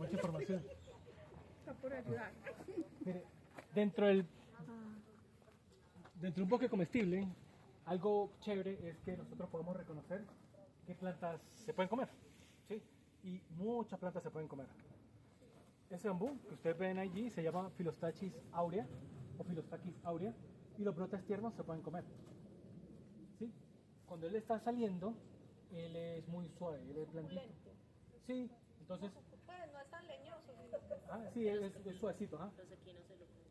mucha información. Está por ayudar. Mire, dentro de un bosque comestible, algo chévere es que nosotros podemos reconocer qué plantas se pueden comer, ¿sí? Y muchas plantas se pueden comer. Ese bambú que ustedes ven allí se llama Philostachys aurea o Philostachys aurea y los brotes tiernos se pueden comer, ¿sí? Cuando él está saliendo, él es muy suave, él es blandito. Sí, entonces, Pues no es tan leñoso. sí, es suavecito, ¿ah? Los aquí no se lo comen.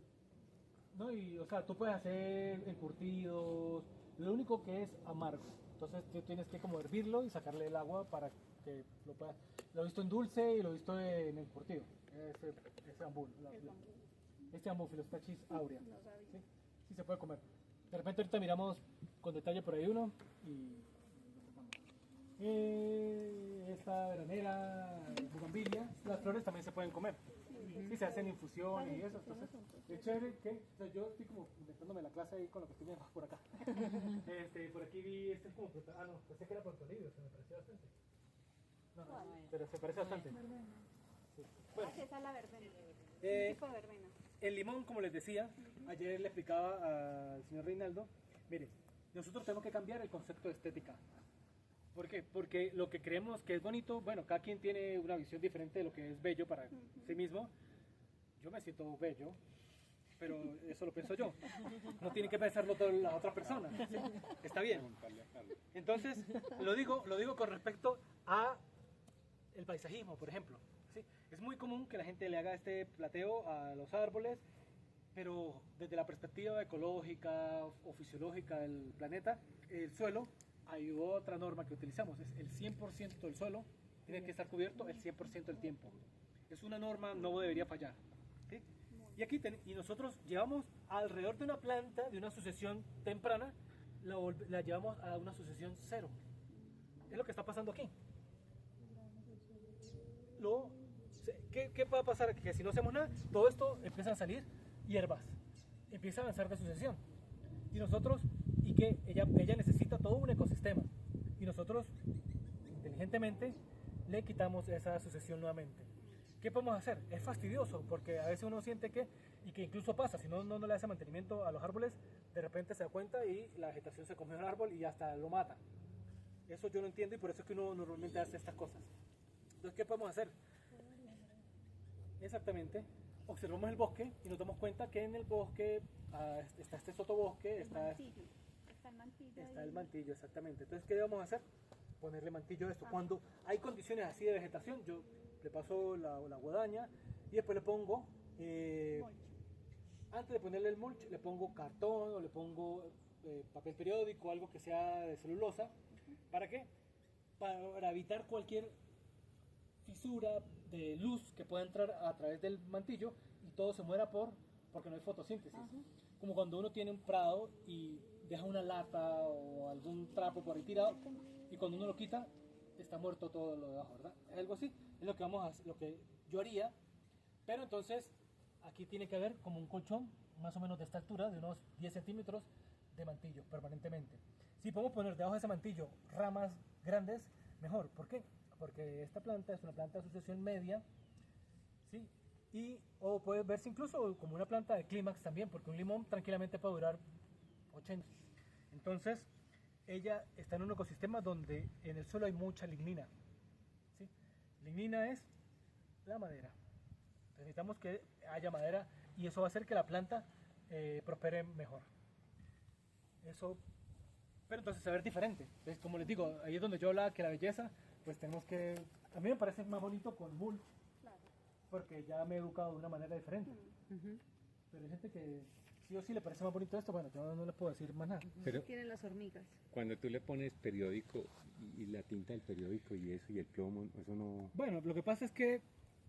No, y o sea, tú puedes hacer encurtidos, lo único que es amargo. Entonces tú tienes que como hervirlo y sacarle el agua para que lo puedas. Lo he visto en dulce y lo he visto en encurtido. Ese bambú. Este bambú, Philostachys aurea. ¿Sí? Sí se puede comer. De repente ahorita miramos con detalle por ahí uno y esta veranera, bugambilia, las flores también se pueden comer. Sí, se hacen infusión y eso, entonces es chévere que, o sea, yo estoy como inventándome la clase ahí con lo que estoy viendo por acá. Por aquí vi, este es como, no, pensé que era portolibro, se me pareció bastante. No, pero se parece bastante. Sí. Bueno, Esa es la verbena. eh, Tipo de verbena. el limón, como les decía, ayer le explicaba al señor Reinaldo, mire, nosotros tenemos que cambiar el concepto de estética. ¿Por qué? Porque lo que creemos que es bonito, bueno, cada quien tiene una visión diferente de lo que es bello para sí mismo. Yo me siento bello, pero eso lo pienso yo. No tiene que pensarlo toda la otra persona. ¿Sí? Está bien. Entonces, lo digo con respecto a el paisajismo, por ejemplo. ¿Sí? Es muy común que la gente le haga este plateo a los árboles, pero desde la perspectiva ecológica o fisiológica del planeta, el suelo, hay otra norma que utilizamos, es el 100% del suelo tiene que estar cubierto el 100% del tiempo. Es una norma, no debería fallar. ¿Sí? Y aquí y nosotros llevamos alrededor de una planta, de una sucesión temprana, la llevamos a una sucesión cero. Es lo que está pasando aquí. ¿Qué va a pasar? Que si no hacemos nada, todo esto empieza a salir hierbas, empieza a avanzar de sucesión. Y nosotros, y que ella necesita todo un ecosistema. Y nosotros, inteligentemente, le quitamos esa sucesión nuevamente. ¿Qué podemos hacer? Es fastidioso, porque a veces uno siente que, y que incluso pasa, si no le hace mantenimiento a los árboles, de repente se da cuenta y la vegetación se comió el árbol y hasta lo mata. Eso yo no entiendo y por eso es que uno normalmente hace estas cosas. Entonces, ¿qué podemos hacer? Exactamente, observamos el bosque y nos damos cuenta que en el bosque está este sotobosque, está el mantillo, exactamente. Entonces, ¿qué debemos hacer? Ponerle mantillo a esto. Cuando hay condiciones así de vegetación, yo le paso la guadaña y después le pongo, antes de ponerle el mulch, le pongo cartón o le pongo papel periódico, algo que sea de celulosa. ¿Para qué? Para evitar cualquier fisura de luz que pueda entrar a través del mantillo y todo se muera porque no hay fotosíntesis. Como cuando uno tiene un prado y deja una lata o algún trapo por ahí tirado y cuando uno lo quita está muerto todo lo de abajo, ¿verdad? Es algo así, es lo que lo que yo haría, pero entonces aquí tiene que haber como un colchón más o menos de esta altura, de unos 10 centímetros de mantillo permanentemente. Si podemos poner debajo de ese mantillo ramas grandes, mejor. ¿Por qué? Porque esta planta es una planta de sucesión media, ¿sí? O puede verse incluso como una planta de clímax también, porque un limón tranquilamente puede durar 80. Entonces, ella está en un ecosistema donde en el suelo hay mucha lignina, ¿sí? Lignina es la madera. Entonces, necesitamos que haya madera y eso va a hacer que la planta prospere mejor. Eso, pero entonces se va a ver diferente. Entonces, como les digo, ahí es donde yo hablaba que la belleza, pues tenemos que... A mí me parece más bonito con mulch, porque ya me he educado de una manera diferente. Pero hay gente que sí o sí le parece más bonito esto, bueno, yo no les puedo decir más nada. Pero Tienen las hormigas. cuando tú le pones periódico y la tinta del periódico y eso y el plomo, eso no... Bueno, lo que pasa es que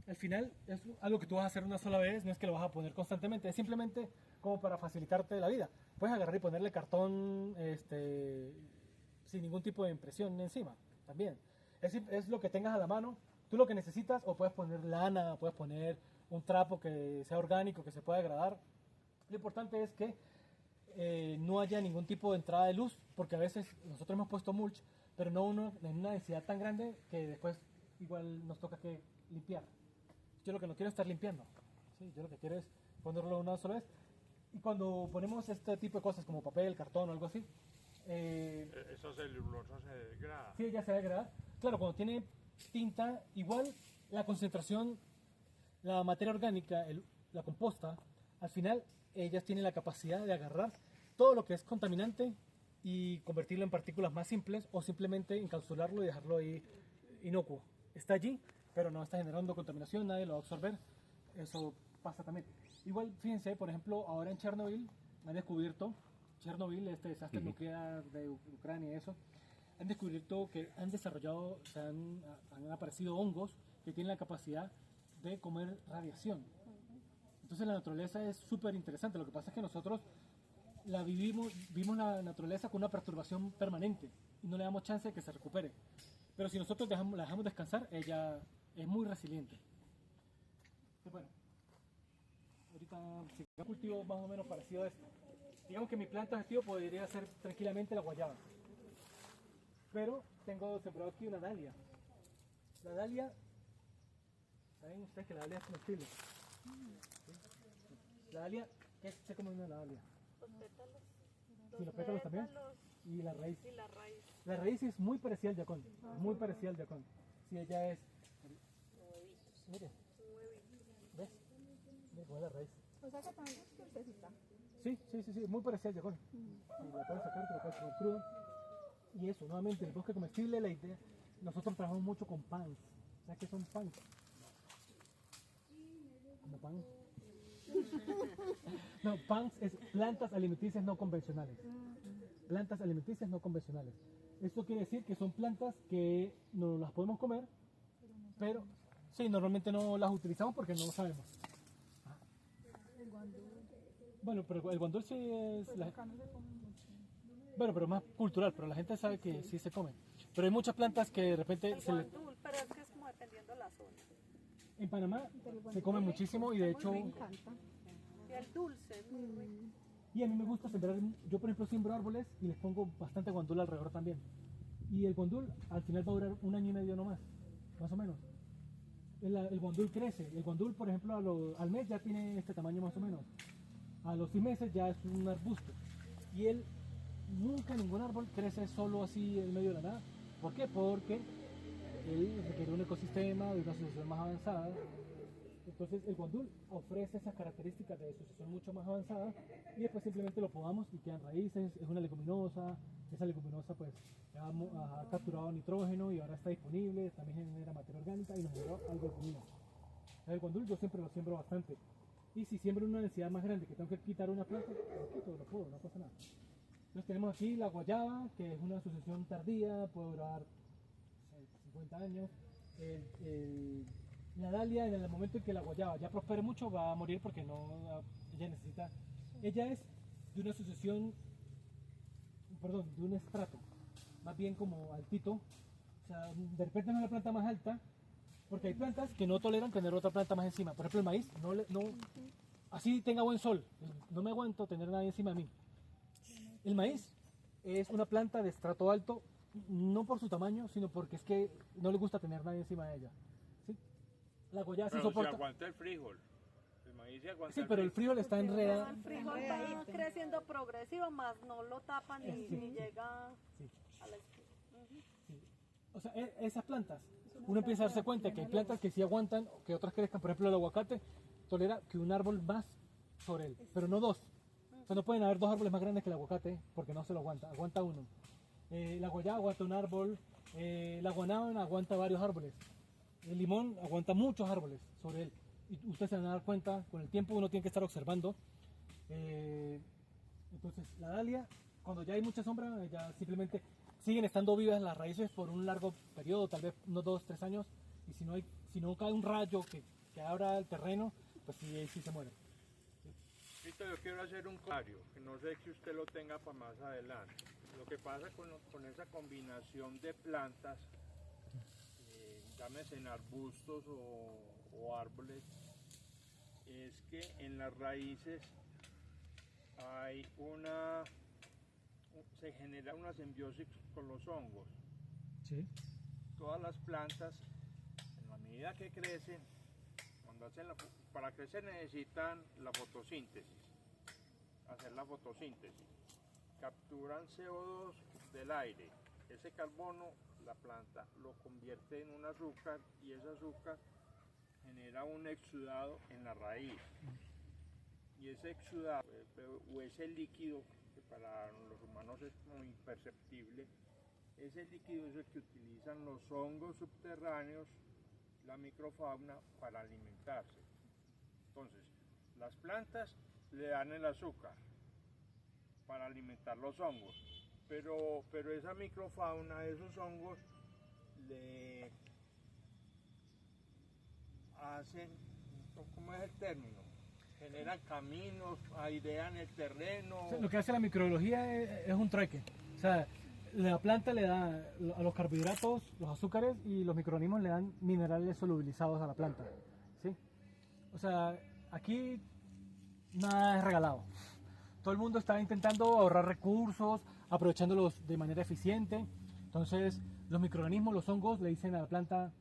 al final es algo que tú vas a hacer una sola vez, no es que lo vas a poner constantemente, es simplemente como para facilitarte la vida. Puedes agarrar y ponerle cartón sin ningún tipo de impresión encima, también. Es lo que tengas a la mano, tú lo que necesitas, o puedes poner lana, puedes poner un trapo que sea orgánico, que se pueda degradar. Lo importante es que no haya ningún tipo de entrada de luz, porque a veces nosotros hemos puesto mulch, pero no en una densidad tan grande que después igual nos toca que limpiar. yo lo que no quiero es estar limpiando. ¿Sí? Yo lo que quiero es ponerlo una sola vez. Y cuando ponemos este tipo de cosas como papel, cartón o algo así, Esa celulosa se degrada. sí, ya se degrada. Claro, cuando tiene tinta, igual la concentración, la materia orgánica, la composta, al final ellas tienen la capacidad de agarrar todo lo que es contaminante y convertirlo en partículas más simples o simplemente encapsularlo y dejarlo ahí inocuo. Está allí, pero no está generando contaminación, nadie lo va a absorber. Eso pasa también. Igual, fíjense, por ejemplo, ahora en Chernobyl han descubierto, Chernobyl, este desastre nuclear de Ucrania y eso, han descubierto que han desarrollado, o sea, han aparecido hongos que tienen la capacidad de comer radiación. Entonces la naturaleza es súper interesante. Lo que pasa es que nosotros vivimos la naturaleza con una perturbación permanente y no le damos chance de que se recupere. Pero si nosotros la dejamos descansar, ella es muy resiliente. Entonces, bueno, ahorita si yo cultivo más o menos parecido a esto. Digamos que mi planta objetivo podría ser tranquilamente la guayaba. Pero tengo sembrado aquí una dalia. La dalia, ¿saben ustedes que la dalia es comestible? ¿Sí? La dalia, ¿qué se come una dalia? Los pétalos. Sí, los pétalos también. pétalos Y la raíz. y la raíz. La raíz es muy parecida al yacón. Muy parecida al yacón. Si ella es. Mire, ¿ves? Mire cómo es la raíz. O sea que también es dulcecita. Sí, muy parecida al yacón. Y la puedes sacar, te la puedes comer cruda. Y eso, nuevamente, el bosque comestible, la idea. Nosotros trabajamos mucho con pans. ¿Sabes qué son pans? Como pan. No, pans es plantas alimenticias no convencionales. Plantas alimenticias no convencionales. Esto quiere decir que son plantas que no las podemos comer, pero sí, normalmente no las utilizamos porque no sabemos. Bueno, pero el guandul sí es... Acá no se come mucho. Bueno, pero más cultural, pero la gente sabe que sí se come. Pero hay muchas plantas que de repente El guandul, pero es que es como dependiendo de la zona. en Panamá se come muchísimo y de hecho... Me encanta. Y el dulce es muy rico. Y a mí me gusta sembrar, yo por ejemplo siembro árboles y les pongo bastante guandul alrededor también. Y el guandul al final va a durar 1 año y medio nomás, más o menos. El guandul crece, el guandul por ejemplo al mes ya tiene este tamaño más o menos. A los 6 meses ya es un arbusto. Y nunca ningún árbol crece solo así en medio de la nada. ¿Por qué? Porque él requiere un ecosistema de una asociación más avanzada. Entonces el guandul ofrece esas características de asociación mucho más avanzada y después simplemente lo podamos y quedan raíces, es una leguminosa, esa leguminosa pues ha capturado nitrógeno y ahora está disponible, también genera materia orgánica y nos genera algo de comida. El guandul yo siempre lo siembro bastante y si siembro una densidad más grande que tengo que quitar una planta, lo quito, lo puedo, no pasa nada. Entonces tenemos aquí la guayaba, que es una asociación tardía, puede durar 50 años. La dalia, en el momento en que la guayaba ya prospere mucho, va a morir porque ella es de una asociación, perdón, de un estrato, más bien como altito. O sea, de repente no es la planta más alta, porque hay plantas que no toleran tener otra planta más encima. Por ejemplo, el maíz, así tenga buen sol, no me aguanto tener nadie encima de mí. El maíz es una planta de estrato alto, no por su tamaño, sino porque es que no le gusta tener nadie encima de ella. ¿Sí? La guayaba sí Pero soporta. se aguanta el frijol. El maíz se aguanta Sí, pero el frijol está enredado. El frijol va creciendo progresivo, más no lo tapan Sí. ni llega Sí, a la esquina. sí. O sea, esas plantas, uno empieza a darse cuenta que hay plantas que sí aguantan, que otras crezcan. Por ejemplo, el aguacate tolera que un árbol más sobre él, pero no dos. O sea, no pueden haber 2 árboles más grandes que el aguacate porque no se lo aguanta, aguanta uno. La guayaba aguanta un árbol, la guanábana aguanta varios árboles, el limón aguanta muchos árboles sobre él. Y ustedes se van a dar cuenta, con el tiempo uno tiene que estar observando. Entonces, la dalia, cuando ya hay mucha sombra, ya simplemente siguen estando vivas las raíces por un largo periodo, tal vez unos 2, 3 años, y si no cae un rayo que abra el terreno, pues sí se muere. Ahorita yo quiero hacer un comentario, que no sé si usted lo tenga para más adelante. Lo que pasa con esa combinación de plantas, llámese en arbustos o árboles, es que en las raíces se genera una simbiosis con los hongos. Sí. Todas las plantas, en la medida que crecen, cuando Para crecer necesitan la fotosíntesis, hacer la fotosíntesis. Capturan CO2 del aire. Ese carbono la planta lo convierte en un azúcar y ese azúcar genera un exudado en la raíz. Y ese exudado o ese líquido que para los humanos es muy imperceptible, ese líquido es el que utilizan los hongos subterráneos, la microfauna, para alimentarse. Entonces, las plantas le dan el azúcar para alimentar los hongos, pero esa microfauna, esos hongos, le hacen, ¿cómo es el término? Generan caminos, airean el terreno. O sea, lo que hace la microbiología es un trueque. O sea, la planta le da a los carbohidratos, los azúcares, y los microorganismos le dan minerales solubilizados a la planta. ¿Sí? O sea, aquí nada es regalado. Todo el mundo está intentando ahorrar recursos, aprovechándolos de manera eficiente. Entonces, los microorganismos, los hongos, le dicen a la planta: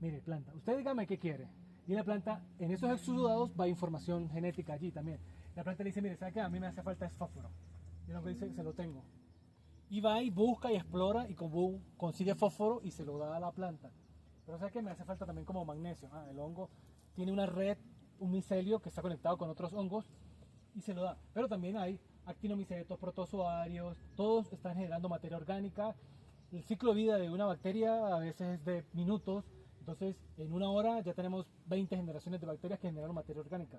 mire, planta, usted dígame qué quiere. Y la planta, en esos exudados va información genética allí también. La planta le dice: mire, ¿sabe qué? A mí me hace falta es fósforo. Y el hongo dice: se lo tengo. Y va y busca y explora y consigue fósforo y se lo da a la planta. Pero ¿sabe qué? Me hace falta también como magnesio. El hongo tiene una red, un micelio que está conectado con otros hongos y se lo da. Pero también hay actinomicetos, protozoarios, todos están generando materia orgánica. El ciclo de vida de una bacteria a veces es de minutos. Entonces, en una hora ya tenemos 20 generaciones de bacterias que generaron materia orgánica.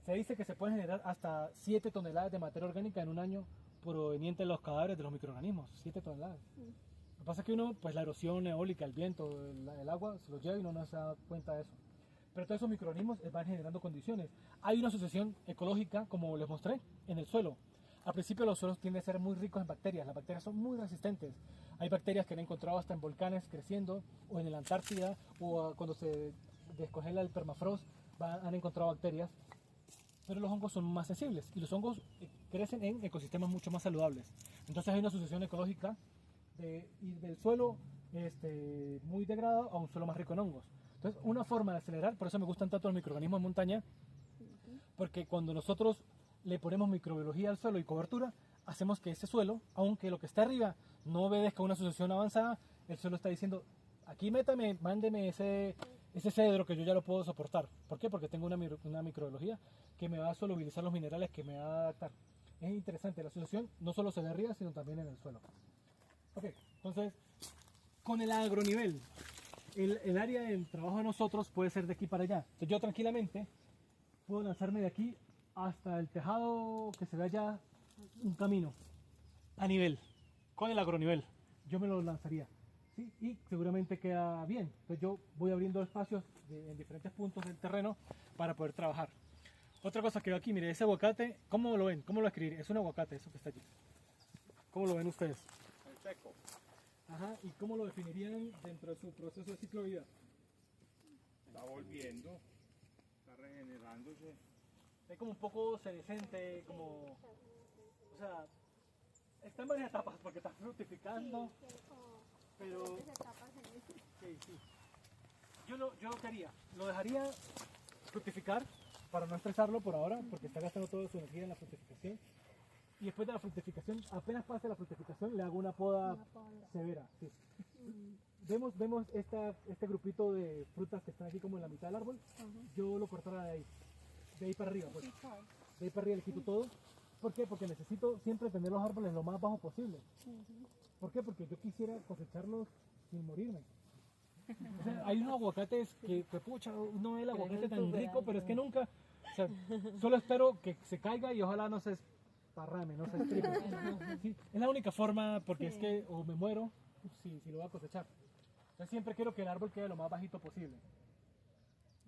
Se dice que se pueden generar hasta 7 toneladas de materia orgánica en un año proveniente de los cadáveres de los microorganismos. 7 toneladas. Lo que pasa es que uno, pues la erosión eólica, el viento, el agua, se los lleva y uno no se da cuenta de eso. Pero todos esos microorganismos van generando condiciones. Hay una asociación ecológica, como les mostré, en el suelo. Al principio los suelos tienden a ser muy ricos en bacterias. Las bacterias son muy resistentes. Hay bacterias que han encontrado hasta en volcanes creciendo, o en la Antártida, o cuando se descongela el permafrost, han encontrado bacterias. Pero los hongos son más sensibles y los hongos crecen en ecosistemas mucho más saludables. Entonces hay una asociación ecológica del suelo muy degradado a un suelo más rico en hongos. Entonces, una forma de acelerar, por eso me gustan tanto los microorganismos en montaña, porque cuando nosotros le ponemos microbiología al suelo y cobertura, hacemos que ese suelo, aunque lo que está arriba no obedezca a una asociación avanzada, el suelo está diciendo: aquí mándeme ese cedro que yo ya lo puedo soportar. ¿Por qué? Porque tengo una microbiología que me va a solubilizar los minerales, que me va a adaptar. Es interesante, la asociación no solo se ve arriba, sino también en el suelo. Ok, entonces, con el agronivel, el área del trabajo de nosotros puede ser de aquí para allá. Entonces yo tranquilamente puedo lanzarme de aquí hasta el tejado que se ve allá, un camino a nivel, con el agronivel. Yo me lo lanzaría, ¿sí? Y seguramente queda bien. Entonces yo voy abriendo espacios en diferentes puntos del terreno para poder trabajar. Otra cosa que veo aquí, mire, ese aguacate, ¿cómo lo ven? ¿Cómo lo escribiré? Es un aguacate, eso que está allí. ¿Cómo lo ven ustedes? El seco. Ajá, ¿y cómo lo definirían dentro de su proceso de ciclo de vida? Está volviendo, está regenerándose. Es como un poco sedicente, como... O sea, está en varias etapas porque está fructificando, pero... Sí, sí. Yo lo que haría, lo dejaría fructificar para no estresarlo por ahora, porque está gastando toda su energía en la fructificación. Y después de la fructificación, apenas pase la fructificación, le hago una poda severa. Sí. Vemos este grupito de frutas que están aquí como en la mitad del árbol. Yo lo cortara de ahí para arriba. Pues. De ahí para arriba le quito todo. ¿Por qué? Porque necesito siempre tener los árboles lo más bajo posible. ¿Por qué? Porque yo quisiera cosecharlos sin morirme. O sea, hay unos aguacates que pucha, uno ve el aguacate tan rico, pero es que nunca... O sea, solo espero que se caiga y ojalá no se parrame, no se estripe. Sí, es la única forma, porque es que o me muero si lo voy a cosechar. Entonces siempre quiero que el árbol quede lo más bajito posible.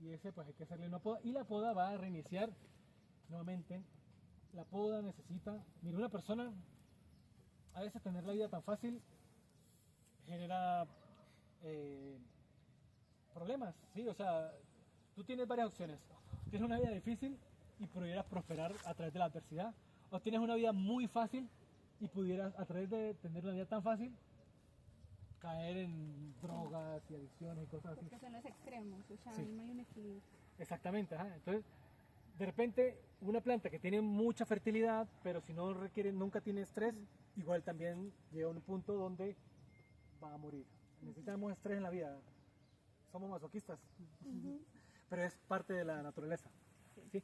Y ese pues hay que hacerle una poda. Y la poda va a reiniciar nuevamente. La poda necesita... Mira, una persona, a veces tener la vida tan fácil genera problemas, ¿sí? O sea, tú tienes varias opciones. Tienes una vida difícil y pudieras prosperar a través de la adversidad. O tienes una vida muy fácil y pudieras, a través de tener una vida tan fácil, caer en drogas y adicciones y cosas así. Porque son los extremos, o sea, Sí. no hay un equilibrio. Exactamente, ajá. Entonces, de repente, una planta que tiene mucha fertilidad, pero si no requiere, nunca tiene estrés, igual también llega a un punto donde va a morir. Necesitamos estrés en la vida. Somos masoquistas, pero es parte de la naturaleza. ¿Sí?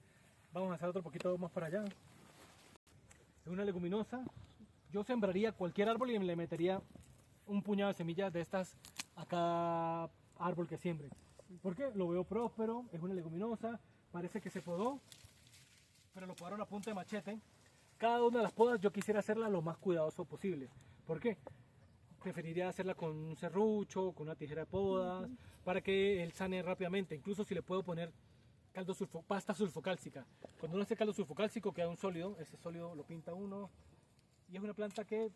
Vamos a hacer otro poquito más para allá. Es una leguminosa. Yo sembraría cualquier árbol y le metería un puñado de semillas de estas a cada árbol que siembre. Porque lo veo próspero, es una leguminosa, parece que se podó, pero lo podaron a punta de machete. Cada una de las podas yo quisiera hacerla lo más cuidadoso posible. ¿Por qué? Preferiría hacerla con un serrucho, con una tijera de podas, para que él sane rápidamente. Incluso si le puedo poner pasta sulfocálcica. Cuando uno hace caldo sulfocálcico queda un sólido, ese sólido lo pinta uno. Y es una planta que,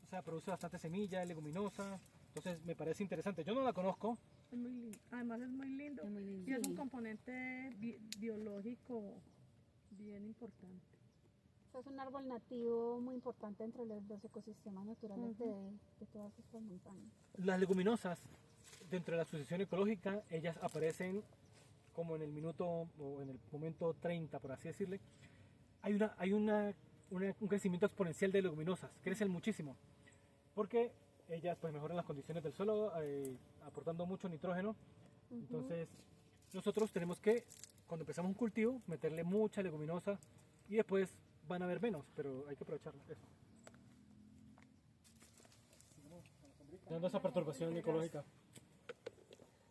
o sea, produce bastante semilla, es leguminosa. Entonces me parece interesante. Yo no la conozco. Es muy lindo. Además es muy lindo. Y es un componente biológico bien importante. Es un árbol nativo muy importante entre los ecosistemas naturales de todas estas montañas. Las leguminosas, dentro de la asociación ecológica, ellas aparecen como en el minuto o en el momento 30, por así decirle. Hay un crecimiento exponencial de leguminosas, crecen muchísimo, porque ellas pues mejoran las condiciones del suelo, aportando mucho nitrógeno. Entonces nosotros tenemos que, cuando empezamos un cultivo, meterle mucha leguminosa y después van a haber menos, pero hay que aprovecharlo. Eso. Dando esa perturbación ecológica.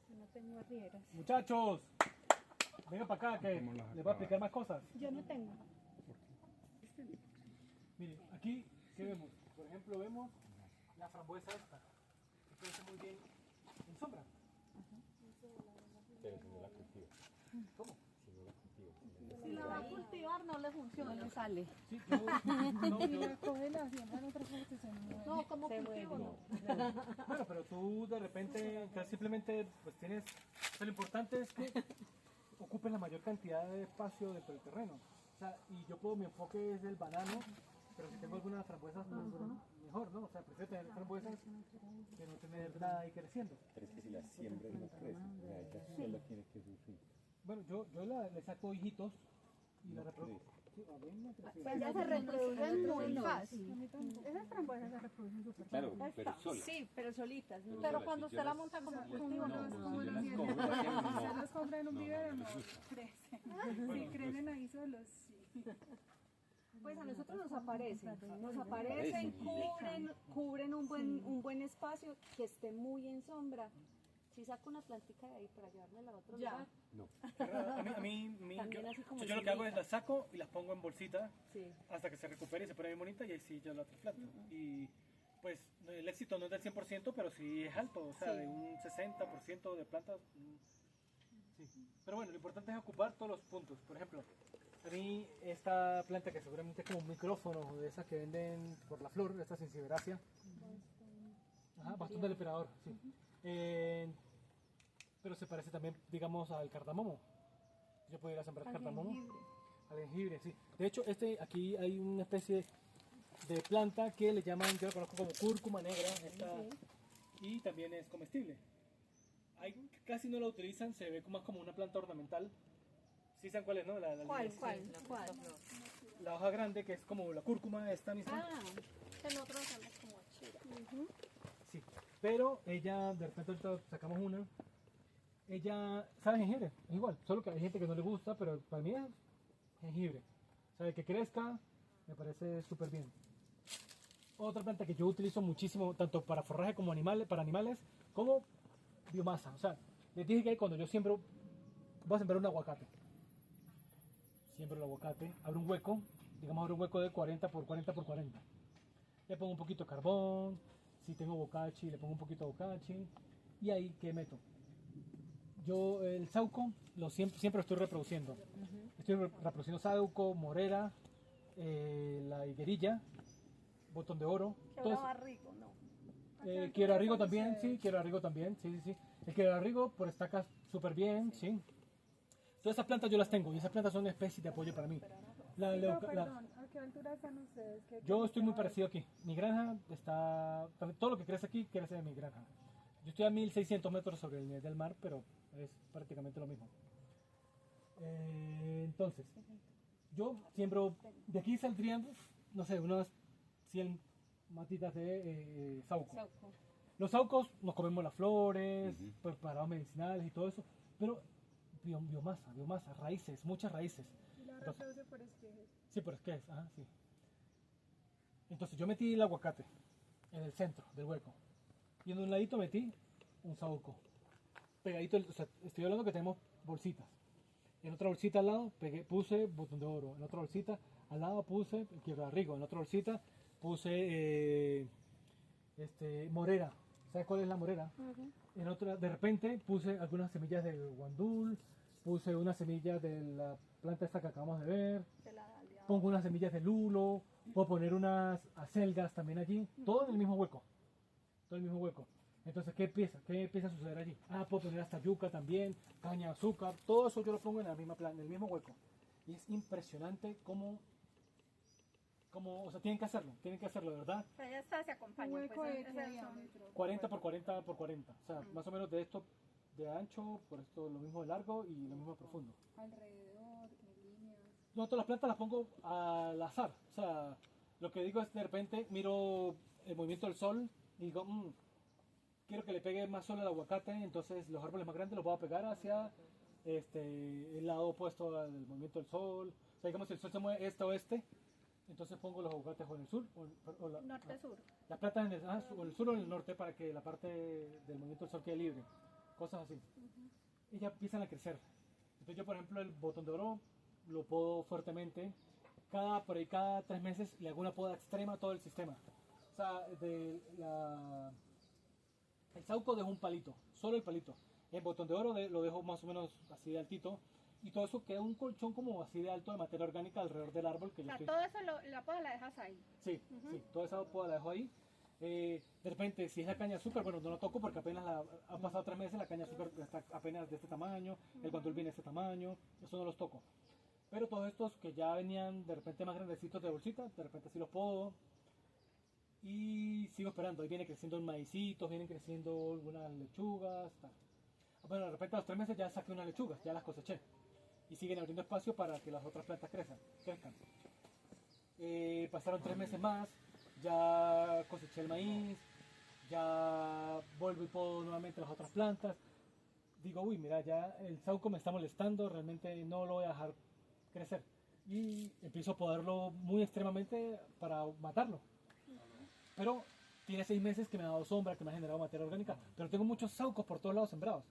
No tengo arrieras. Muchachos, vengan para acá que les voy a explicar más cosas. Yo no tengo. Miren, aquí, ¿qué vemos? Por ejemplo, vemos la frambuesa esta, que crece muy bien en sombra. Pero si no la cultivo. ¿Cómo? Si no la cultivo. Si la va a cultivar no le funciona. No le sale. Sí, yo, Coge la siembra en otra cosa que se mueve. No, como cultivo no. bueno, pero tú de repente, entonces simplemente, pues tienes, o sea, lo importante es que ocupes la mayor cantidad de espacio dentro del terreno. O sea, y yo puedo, mi enfoque es el banano, pero si tengo algunas frambuesas, pues mejor, ¿no? O sea, prefiero tener frambuesas que no tener nada ahí creciendo. Pero es que si la siembra no crece, la ella solo tiene que sufrir. Bueno, yo le saco hijitos y la reproduzco. Sí, a ver, no crece. Pues ya se reproducen muy fácil. Esas frambuesas se reproducen súper Claro, pero sola. Sí, pero solitas, ¿no? Pero cuando usted la monta como cultivo, no. Como si yo los las cojo, dientes, no. se los compra en un vivero, no no. crecen. Sí, crecen ahí solos, sí. Pues a nosotros nos aparecen, cubren un buen espacio que esté muy en sombra. Si saco una plantica de ahí para llevármela a otro lugar, A mí También así como yo lo que hago es solita. las saco y las pongo en bolsita sí. hasta que se recupere y se pone bien bonita y ahí sí yo la trasplanto. Y pues el éxito no es del 100%, pero sí es alto, o sea, Sí. de un 60% de plantas. Sí. Pero bueno, lo importante es ocupar todos los puntos. Por ejemplo, a mí esta planta que seguramente es como un micrófono de esas que venden por la flor, esta Sinciberacia. Ajá, bastón del emperador, sí. Pero se parece también, digamos, al cardamomo. Yo pudiera sembrar cardamomo. Al jengibre, sí. De hecho, aquí hay una especie de planta que le llaman, yo la conozco como cúrcuma negra, y también es comestible. Casi no la utilizan, se ve más como una planta ornamental. ¿Sí saben cuál es, no? ¿Cuál? La hoja grande, que es como la cúrcuma esta misma. Ah, Que nosotros hacemos como chira. Sí, pero ella, de repente ahorita sacamos una, ella sabe jengibre, es igual, solo que hay gente que no le gusta, pero para mí es jengibre. O sea, de que crezca, me parece súper bien. Otra planta que yo utilizo muchísimo, tanto para forraje como para animales, como biomasa. O sea, les dije que cuando yo siembro, voy a sembrar un aguacate. Siembro el aguacate, abro un hueco, digamos abro un hueco de 40 por 40 por 40. Le pongo un poquito de carbón, si tengo bocachi, le pongo un poquito de bocachi, y ahí, ¿qué meto? Yo el sauco siempre lo estoy reproduciendo. Estoy reproduciendo sauco, morera, la higuerilla, botón de oro. Quebrabarrigo, no. Quiebrarrigo también, sí, quiebrarrigo también, sí. El quiebrarrigo por estacas súper bien, sí. Todas esas plantas yo las tengo y esas plantas son una especie de apoyo para mí. Perdón, ¿a qué altura están ustedes? Yo estoy muy parecido aquí. Mi granja está, todo lo que crece aquí crece en mi granja. Yo estoy a 1600 metros sobre el nivel del mar, pero es prácticamente lo mismo. Entonces, yo siembro, de aquí saldrían, no sé, unas 100 matitas de sauco. Los saucos nos comemos las flores, preparados medicinales y todo eso, pero biomasa, raíces, muchas raíces. Y la Entonces, reproduce por esquejes. sí, pero es que es, ajá, sí. Entonces yo metí el aguacate en el centro del hueco y en un ladito metí un sauco. Pegadito, o sea, estoy hablando que tenemos bolsitas. En otra bolsita al lado puse botón de oro. En otra bolsita al lado puse quebrarrigo. En otra bolsita puse morera. ¿Sabes cuál es la morera? En otra, de repente puse algunas semillas de guandul, puse unas semillas de la planta esta que acabamos de ver, pongo unas semillas de lulo, puedo poner unas acelgas también allí, todo en el mismo hueco. Todo en el mismo hueco. Entonces, ¿qué empieza a suceder allí? Puedo poner hasta yuca también, caña de azúcar, todo eso yo lo pongo en la misma planta, en el mismo hueco. Y es impresionante cómo, o sea, tienen que hacerlo, de verdad. O sea, ya está, se acompaña. Un hueco pues, de es qué eso. diámetro. 40 por 40 por 40. O sea, más o menos de esto de ancho, por esto lo mismo de largo y lo mismo de profundo. Alrededor, en líneas. No, todas las plantas las pongo al azar. O sea, lo que digo es de repente miro el movimiento del sol y digo, quiero que le pegue más sol al aguacate, entonces los árboles más grandes los voy a pegar hacia el lado opuesto al movimiento del sol. O sea, digamos, si el sol se mueve este-oeste, entonces pongo los aguacates o en el sur Norte-sur. las plantas en el sur o en el norte para que la parte del movimiento del sol quede libre. Cosas así. Y ya empiezan a crecer. Entonces yo, por ejemplo, el botón de oro lo podo fuertemente. Por ahí cada 3 meses le hago una poda extrema a todo el sistema. O sea, el sauco dejo un palito, solo el palito. El botón de oro lo dejo más o menos así de altito. Y todo eso queda un colchón como así de alto de materia orgánica alrededor del árbol que O yo sea, estoy. todo eso la poda la dejas ahí. Sí, sí, toda esa poda la dejo ahí. De repente, si es la caña de azúcar, bueno, no la toco porque apenas han pasado 3 meses, la caña de azúcar está apenas de este tamaño, el guandul viene de este tamaño, eso no los toco. Pero todos estos que ya venían de repente más grandecitos de bolsita, de repente sí los podo. Y sigo esperando, ahí viene creciendo maicitos, vienen creciendo algunas lechugas, tal. Bueno, de repente a los 3 meses ya saqué unas lechugas, ya las coseché. Y siguen abriendo espacio para que las otras plantas crezcan. Pasaron 3 meses más, ya coseché el maíz, ya vuelvo y podo nuevamente las otras plantas. Digo, uy, mira, ya el sauco me está molestando, realmente no lo voy a dejar crecer. Y empiezo a podarlo muy extremadamente para matarlo. Pero tiene 6 meses que me ha dado sombra, que me ha generado materia orgánica, pero tengo muchos saucos por todos lados sembrados.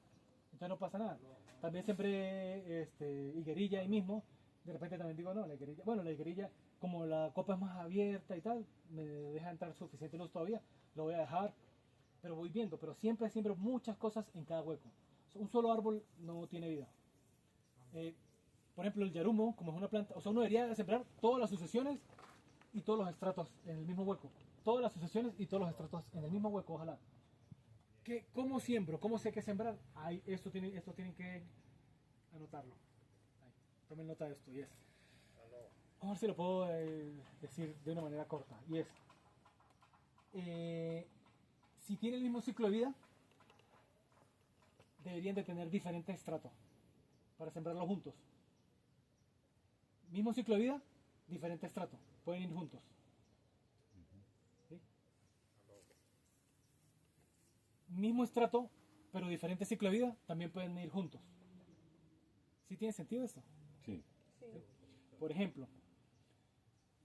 Entonces no pasa nada. También sembré higuerilla ahí mismo. De repente también digo, no, la higuerilla, como la copa es más abierta y tal, me deja entrar suficiente luz todavía, lo voy a dejar, pero voy viendo, pero siempre siembro muchas cosas en cada hueco. Un solo árbol no tiene vida. Por ejemplo, el yarumo, como es una planta, o sea, uno debería sembrar todas las sucesiones y todos los estratos en el mismo hueco. Todas las sucesiones y todos los estratos en el mismo hueco, ojalá. ¿Cómo siembro? ¿Cómo sé qué sembrar? Esto tienen que anotarlo. Ahí, tomen nota de esto. Y es. Vamos a ver si lo puedo decir de una manera corta. Y es. Si tiene el mismo ciclo de vida, deberían de tener diferentes estratos para sembrarlos juntos. Mismo ciclo de vida, diferente estrato. Pueden ir juntos. ¿Sí? Mismo estrato, pero diferente ciclo de vida, también pueden ir juntos. ¿Sí tiene sentido esto? Sí. ¿Sí? Por ejemplo,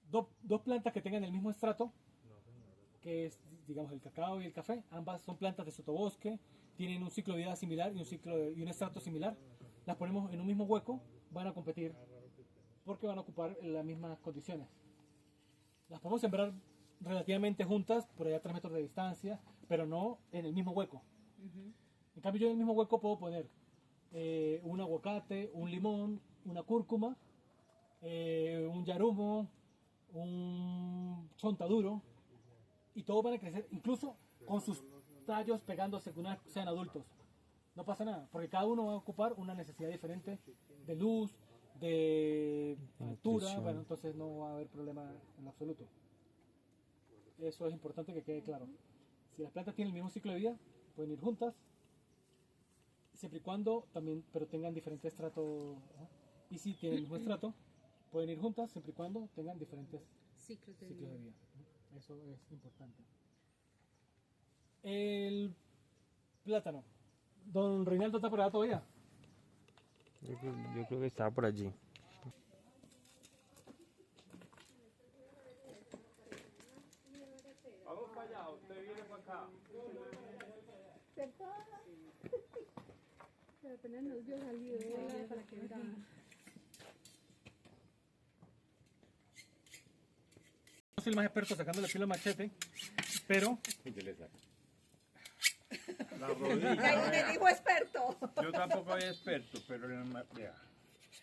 dos plantas que tengan el mismo estrato, que es, digamos, el cacao y el café, ambas son plantas de sotobosque, tienen un ciclo de vida similar y un estrato similar, las ponemos en un mismo hueco, van a competir porque van a ocupar las mismas condiciones. Las podemos sembrar relativamente juntas, por allá a 3 metros de distancia, pero no en el mismo hueco. En cambio, yo en el mismo hueco puedo poner un aguacate, un limón, una cúrcuma, un yarumo, un chontaduro, y todos van a crecer, incluso con sus tallos pegándose una vez sean adultos. No pasa nada, porque cada uno va a ocupar una necesidad diferente de luz, de altura, bueno, entonces no va a haber problema en absoluto. Eso es importante que quede claro. Si las plantas tienen el mismo ciclo de vida, pueden ir juntas, siempre y cuando también, pero tengan diferentes estratos, Y si tienen el mismo estrato, pueden ir juntas siempre y cuando tengan diferentes Ciclos de ciclos vida. de vida. Eso es importante. El plátano. Don Reinaldo está por allá todavía. Yo creo que estaba por allí. Vamos para allá, usted viene para acá. Pero apenas nos vio salido para que vean. No soy el más experto sacando la pila al machete, pero Yo le saco. La rodilla. Ahí me dijo experto. Yo tampoco soy experto, pero vea.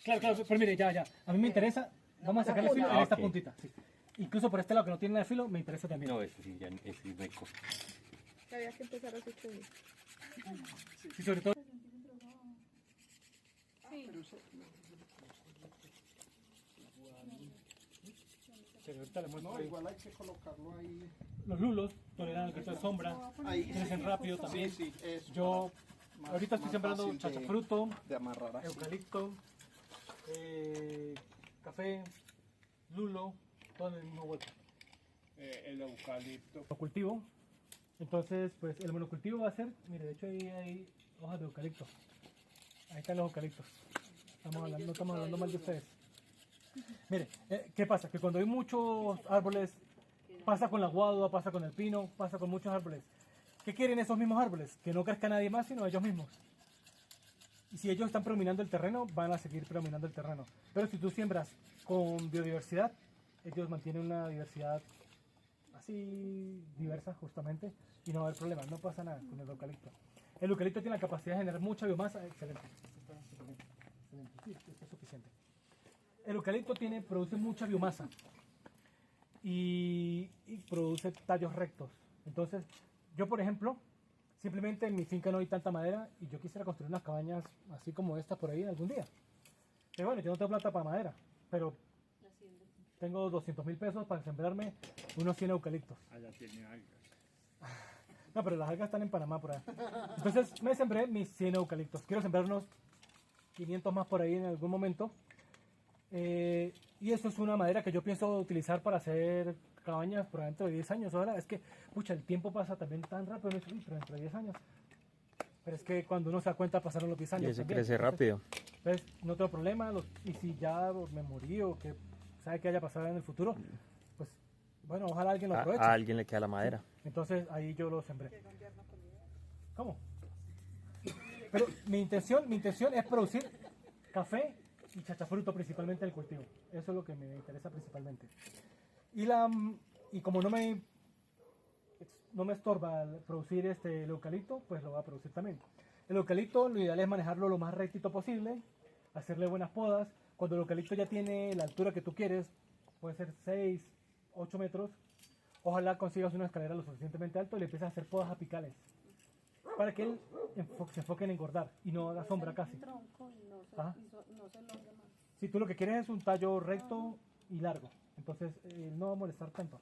claro, pero mire, ya. A mí me interesa, vamos a sacar el filo en esta Ok. puntita. Sí. Incluso por este lado que no tiene nada de filo, me interesa también. No, ese sí, ya, ese sí me co- Había que empezar a hacer todo. Sí, sobre todo. Pero ahorita le muestro ahí. Igual hay que colocarlo ahí. Los lulos toleran el efecto de sombra, Ahí. crecen rápido también. Sí, eso. Yo Más- ahorita estoy más sembrando fácil de- chachafruto, de amarrar así. eucalipto, café, lulo, todo en el mismo hueco. El eucalipto. Lo cultivo. Entonces, pues el monocultivo va a ser, mire, de hecho ahí hay hojas de eucalipto. Ahí están los eucaliptos. No estamos hablando mal de ustedes. Mire, ¿qué pasa? Que cuando hay muchos árboles, pasa con la guadua, pasa con el pino, pasa con muchos árboles. ¿Qué quieren esos mismos árboles? Que no crezca nadie más, sino ellos mismos. Y si ellos están predominando el terreno, van a seguir predominando el terreno. Pero si tú siembras con biodiversidad, ellos mantienen una diversidad así diversa justamente y no va a haber problema, no pasa nada con el eucalipto. El eucalipto tiene la capacidad de generar mucha biomasa, excelente. Excelente. Sí, esto es suficiente. El eucalipto produce mucha biomasa y produce tallos rectos. Entonces, yo por ejemplo, simplemente en mi finca no hay tanta madera y yo quisiera construir unas cabañas así como esta por ahí algún día. Pero bueno, yo no tengo plata para madera, pero tengo 200.000 pesos para sembrarme unos 100 eucaliptos. Allá tiene algas. No, pero las algas están en Panamá por ahí. Entonces me sembré mis 100 eucaliptos. Quiero sembrar unos 500 más por ahí en algún momento. Y eso es una madera que yo pienso utilizar para hacer cabañas por dentro de 10 años. Ahora es que, pucha, el tiempo pasa también tan rápido. Uno dice, "Uy, pero dentro de 10 años. Pero es que cuando uno se da cuenta pasaron los 10 años. Y ese también. crece rápido. Entonces, no tengo problema. Y si ya me morí o que sabe que haya pasado en el futuro, pues bueno, ojalá alguien lo aproveche. A alguien le queda la madera. Entonces ahí yo lo sembré. ¿Cómo? Pero mi intención es producir café y chachafruto principalmente en el cultivo. Eso es lo que me interesa principalmente. Y como no me estorba el producir el eucalipto, pues lo voy a producir también. El eucalipto lo ideal es manejarlo lo más rectito posible, hacerle buenas podas. Cuando el eucalipto ya tiene la altura que tú quieres, puede ser 6, 8 metros, ojalá consigas una escalera lo suficientemente alto y le empieces a hacer podas apicales para que él se enfoque en engordar y no haga sombra casi. Ajá. Si tú lo que quieres es un tallo recto y largo, entonces no va a molestar tanto.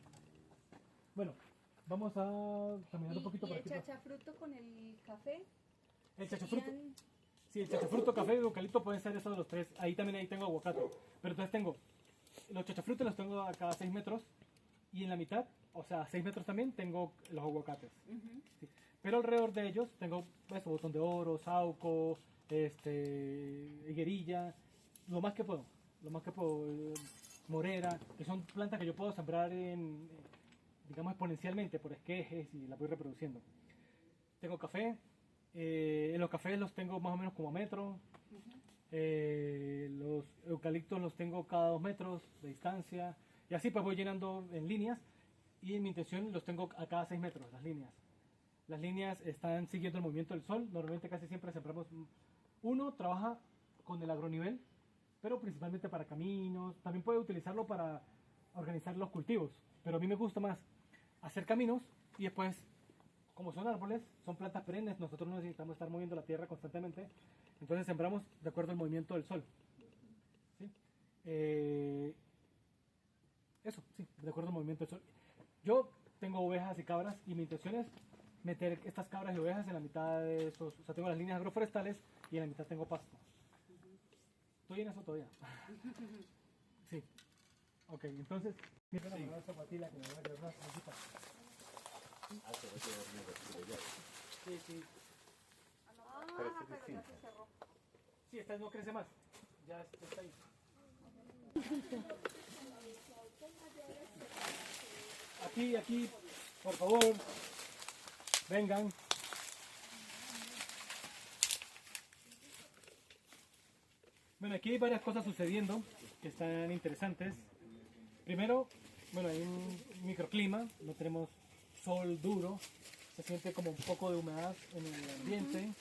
Bueno, vamos a caminar un poquito por ¿Y aquí. el chachafruto con el café? El chachafruto. serían- Sí, el chachafruto, café y eucalipto pueden ser esos de los tres. Ahí tengo aguacate. Pero entonces tengo los chachafrutos los tengo a cada 6 metros y en la mitad, o sea, 6 metros también tengo los aguacates. Sí. Pero alrededor de ellos tengo eso, botón de oro, sauco, higuerilla, lo más que puedo, morera, que son plantas que yo puedo sembrar digamos exponencialmente por esquejes y las voy reproduciendo. Tengo café, en los cafés los tengo más o menos como a metro, los eucaliptos los tengo cada 2 metros de distancia y así pues voy llenando en líneas y en mi intención los tengo a cada 6 metros las líneas. Las líneas están siguiendo el movimiento del sol, normalmente casi siempre sembramos, uno trabaja con el agronivel, pero principalmente para caminos, también puede utilizarlo para organizar los cultivos, pero a mí me gusta más hacer caminos y después, como son árboles, son plantas perennes, nosotros no necesitamos estar moviendo la tierra constantemente, entonces sembramos de acuerdo al movimiento del sol. ¿Sí? Eso, sí, de acuerdo al movimiento del sol. Yo tengo ovejas y cabras y mi intención es meter estas cabras y ovejas en la mitad de esos, o sea, tengo las líneas agroforestales y en la mitad tengo pasto. Estoy en eso todavía. Sí. Ok, entonces... Siempre la mano zapatilla que me voy a llevar una cosita. Sí, sí. Pero esto es distinto. Sí, esta no crece más. Ya está ahí. Aquí, por favor. Vengan. Bueno, aquí hay varias cosas sucediendo que están interesantes. Primero, bueno, hay un microclima, no tenemos sol duro, se siente como un poco de humedad en el ambiente.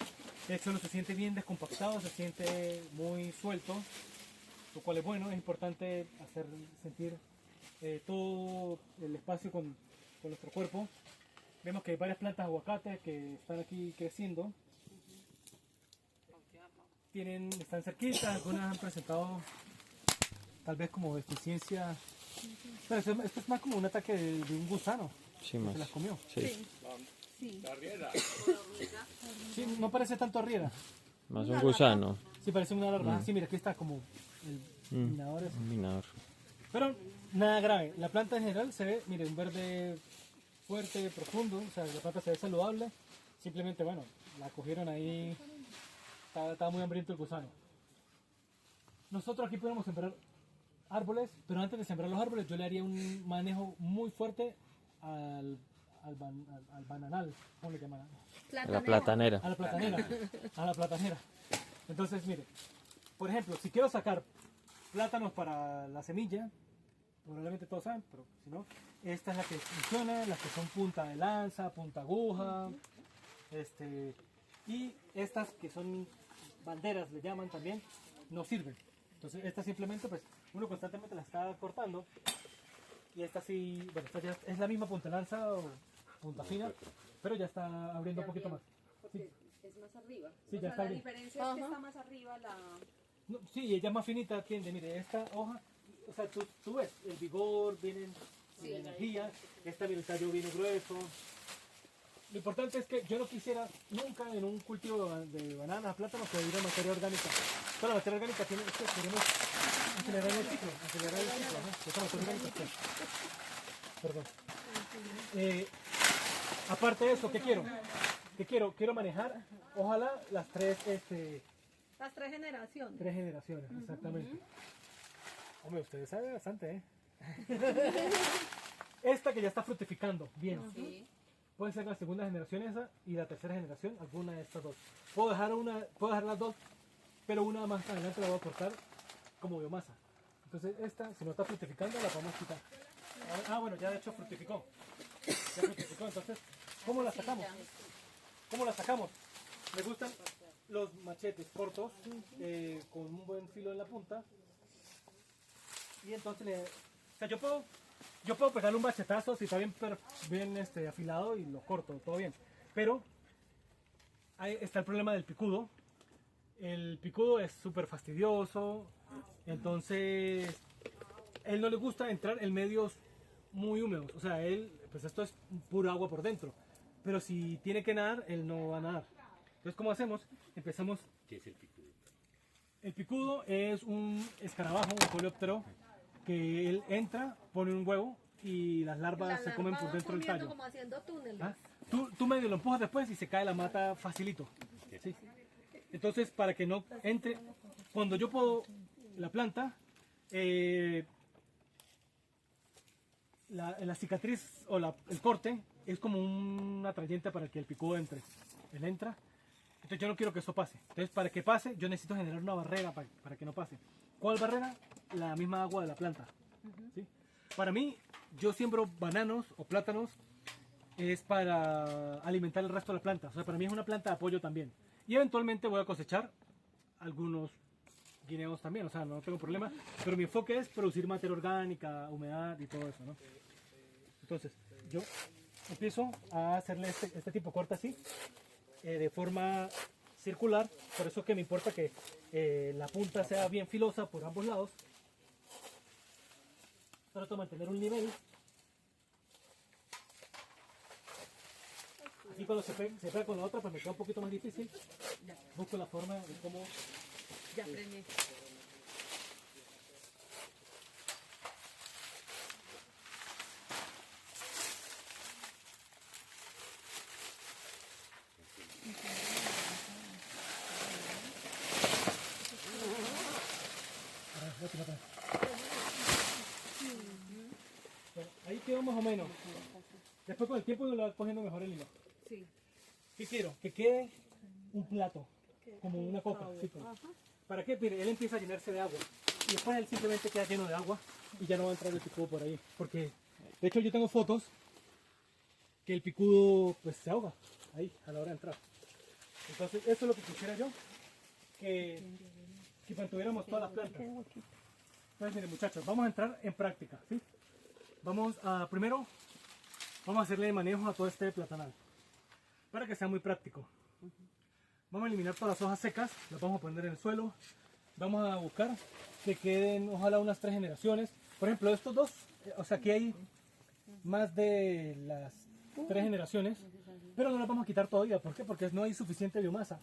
El suelo se siente bien descompactado, se siente muy suelto, lo cual es bueno, es importante hacer sentir todo el espacio con nuestro cuerpo. Vemos que hay varias plantas de aguacate que están aquí creciendo. Están cerquitas, algunas han presentado tal vez como deficiencia. Pero esto es más como un ataque de un gusano. Sí, que más. se las comió. Sí. La riera. Sí, no parece tanto arriera. Más un gusano. Sí, parece una larva. Sí, mira, aquí está como el minador ese. Un minador. Pero nada grave. La planta en general se ve, mire, un verde fuerte, profundo. O sea, la planta se ve saludable. Simplemente, bueno, la cogieron ahí. Estaba muy hambriento el gusano. Nosotros aquí podemos sembrar árboles, pero antes de sembrar los árboles yo le haría un manejo muy fuerte al bananal. ¿Cómo le llaman? A la platanera. A la platanera. A la platanera. Entonces, mire, por ejemplo, si quiero sacar plátanos para la semilla, probablemente todos saben, pero si no, esta es la que funciona, las que son punta de lanza, punta aguja, y estas que son banderas, le llaman también, no sirven. Entonces, esta simplemente, pues, uno constantemente la está cortando, y esta sí, bueno, esta ya es la misma punta de lanza o punta fina, pero ya está abriendo un poquito más. Sí. Es más arriba. Sí, O ya sea, está la bien. diferencia es que está más arriba la... No, sí, ella es más finita, tiende, mire, esta hoja, o sea, tú ves, el vigor, viene la energía, esta mira, el tallo viene grueso. Lo importante es que yo no quisiera nunca en un cultivo de bananas, plátanos, que hubiera materia orgánica. Pero la materia orgánica tiene, es que queremos acelerar el ciclo, ¿no? Esa materia orgánica, sí. Perdón. Aparte de eso, ¿qué quiero? Quiero manejar, ojalá, las tres generaciones. Tres generaciones, exactamente. Hombre, ustedes saben bastante, ¿eh? Esta que ya está fructificando, bien. Sí. Puede ser la segunda generación esa y la tercera generación, alguna de estas dos. Puedo dejar las dos, pero una más adelante la voy a cortar como biomasa. Entonces esta, si no está fructificando, la podemos quitar. Ah, bueno, ya de hecho fructificó. Ya fructificó, entonces, ¿cómo la sacamos? ¿Cómo la sacamos? Me gustan los machetes cortos, con un buen filo en la punta. Y entonces, o sea, yo puedo pegarle un machetazo si está bien afilado y lo corto, todo bien. Pero ahí está el problema del picudo. El picudo es súper fastidioso, entonces él no le gusta entrar en medios muy húmedos. O sea, pues esto es pura agua por dentro. Pero si tiene que nadar, él no va a nadar. Entonces, ¿cómo hacemos? Empezamos. ¿Qué es el picudo? El picudo es un escarabajo, un coleóptero, que él entra, pone un huevo y las larvas se comen por dentro del tallo. Como haciendo túneles. ¿Ah? Tú medio lo empujas después y se cae la mata facilito. ¿Sí? Entonces, para que no entre, cuando yo puedo la planta, la cicatriz o el corte es como un atrayente para que el picudo entre. Él entra. Entonces yo no quiero que eso pase. Entonces para que pase yo necesito generar una barrera para que no pase. ¿Cuál barrera? La misma agua de la planta. ¿Sí? Para mí, yo siembro bananos o plátanos es para alimentar el resto de la planta. O sea, para mí es una planta de apoyo también. Y eventualmente voy a cosechar algunos guineos también. O sea, no tengo problema. Pero mi enfoque es producir materia orgánica, humedad y todo eso, ¿no? Entonces, yo empiezo a hacerle este tipo de corte así. De forma circular, por eso que me importa que la punta sea bien filosa por ambos lados. Trato de mantener un nivel. Así cuando se pega con la otra, pues me queda un poquito más difícil. Busco la forma de cómo... Ya frené. Bueno, ahí quedó más o menos. Después con el tiempo uno le va cogiendo mejor el hilo. Sí. ¿Qué quiero? Que quede un plato, como una coca. ¿Sí? ¿Para qué? Mire, él empieza a llenarse de agua. Y después él simplemente queda lleno de agua y ya no va a entrar el picudo por ahí. Porque, de hecho, yo tengo fotos que el picudo pues se ahoga ahí a la hora de entrar. Entonces, eso es lo que quisiera yo, que mantuviéramos todas las plantas. Entonces, miren muchachos, vamos a entrar en práctica, ¿sí? Primero, vamos a hacerle manejo a todo este platanal, para que sea muy práctico. Vamos a eliminar todas las hojas secas, las vamos a poner en el suelo. Vamos a buscar que queden, ojalá, unas 3 generaciones. Por ejemplo, estos dos, o sea, aquí hay más de las 3 generaciones, pero no las vamos a quitar todavía. ¿Por qué? Porque no hay suficiente biomasa.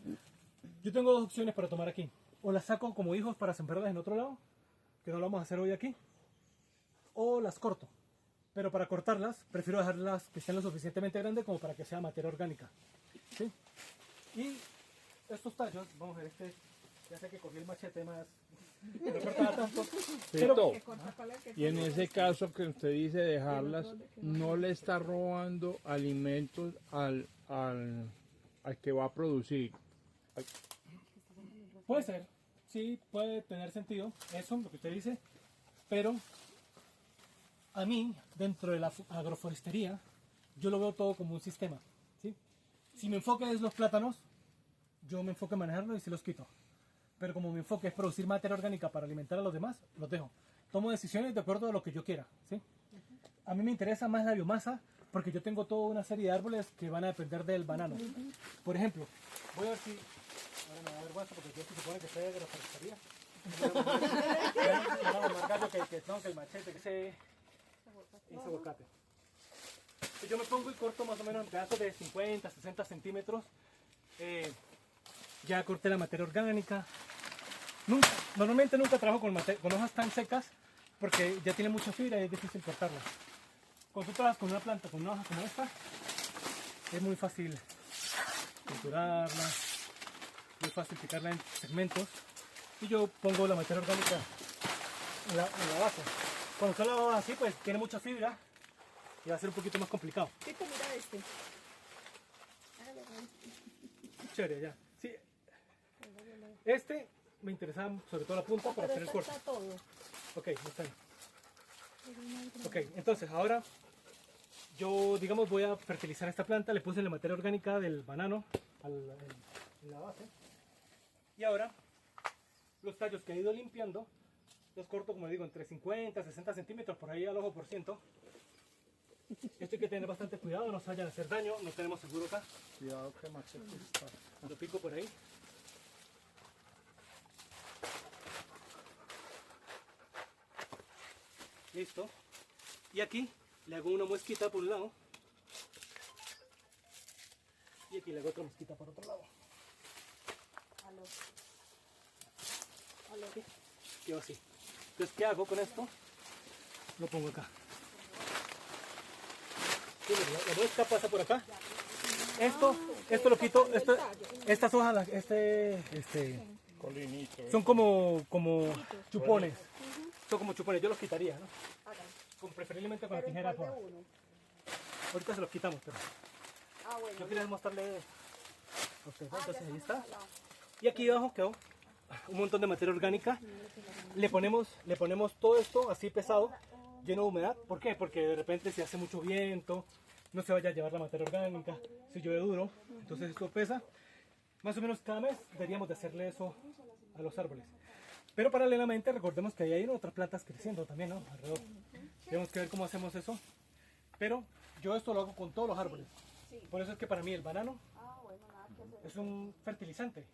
Yo tengo 2 opciones para tomar aquí. O las saco como hijos para sembrarlas en otro lado, que no lo vamos a hacer hoy aquí, o las corto. Pero para cortarlas, prefiero dejarlas que sean lo suficientemente grandes como para que sea materia orgánica. ¿Sí? Y estos tallos, vamos a ver ya sé que cogí el machete más, no cortaba tanto. Tito, y en ese caso que usted dice dejarlas, no le está robando alimentos al que va a producir. Puede ser, sí, puede tener sentido, eso, lo que usted dice, pero a mí, dentro de la agroforestería, yo lo veo todo como un sistema, ¿sí? Si mi enfoque es los plátanos, yo me enfoco en manejarlos y se los quito. Pero como mi enfoque es producir materia orgánica para alimentar a los demás, los dejo. Tomo decisiones de acuerdo a lo que yo quiera, ¿sí? A mí me interesa más la biomasa porque yo tengo toda una serie de árboles que van a depender del banano. Por ejemplo, voy a ver si... Ahora me da vergüenza porque yo se supone que estoy de agroforestería. Que el machete, que ese aguacate. Yo me pongo y corto más o menos en pedazos de 50, 60 centímetros. Ya corté la materia orgánica. Normalmente nunca trabajo con hojas tan secas porque ya tiene mucha fibra y es difícil cortarlas. Cuando tú trabajas con una planta con una hoja como esta, es muy fácil triturarla, muy fácil picarla en segmentos. Y yo pongo la materia orgánica en la base. Cuando usted la va así, pues tiene mucha fibra y va a ser un poquito más complicado. Tito, mira este. Chévere, ya. Sí. Este me interesaba sobre todo la punta para hacer el corte. Ok, está bien. Ok, entonces ahora yo, digamos, voy a fertilizar esta planta. Le puse la materia orgánica del banano en la base. Y ahora los tallos que he ido limpiando los corto, como digo, entre 50 y 60 centímetros, por ahí al ojo por ciento. Esto hay que tener bastante cuidado, no se vayan a hacer daño, no tenemos seguro acá. Cuidado que machete está. Lo pico por ahí. Listo. Y aquí le hago una muesquita por un lado. Y aquí le hago otra muesquita por otro lado. ¿Sí? Quedo así. Entonces, ¿qué hago con esto? Lo pongo acá. Sí, la muesca pasa por acá. Esto lo quito. Estas hojas, son como chupones. Son como chupones. Yo los quitaría, ¿no? Preferiblemente con la tijera. Ahorita se los quitamos, pero yo quería mostrarle a ustedes. Entonces ahí está. Y aquí abajo quedó un montón de materia orgánica. Le ponemos todo esto así pesado, lleno de humedad. ¿Por qué? Porque de repente si hace mucho viento, no se vaya a llevar la materia orgánica. Si llueve duro, entonces esto pesa. Más o menos cada mes deberíamos de hacerle eso a los árboles. Pero paralelamente recordemos que ahí hay otras plantas creciendo también, ¿no? Alrededor. Tenemos que ver cómo hacemos eso. Pero yo esto lo hago con todos los árboles. Por eso es que para mí el banano es un fertilizante.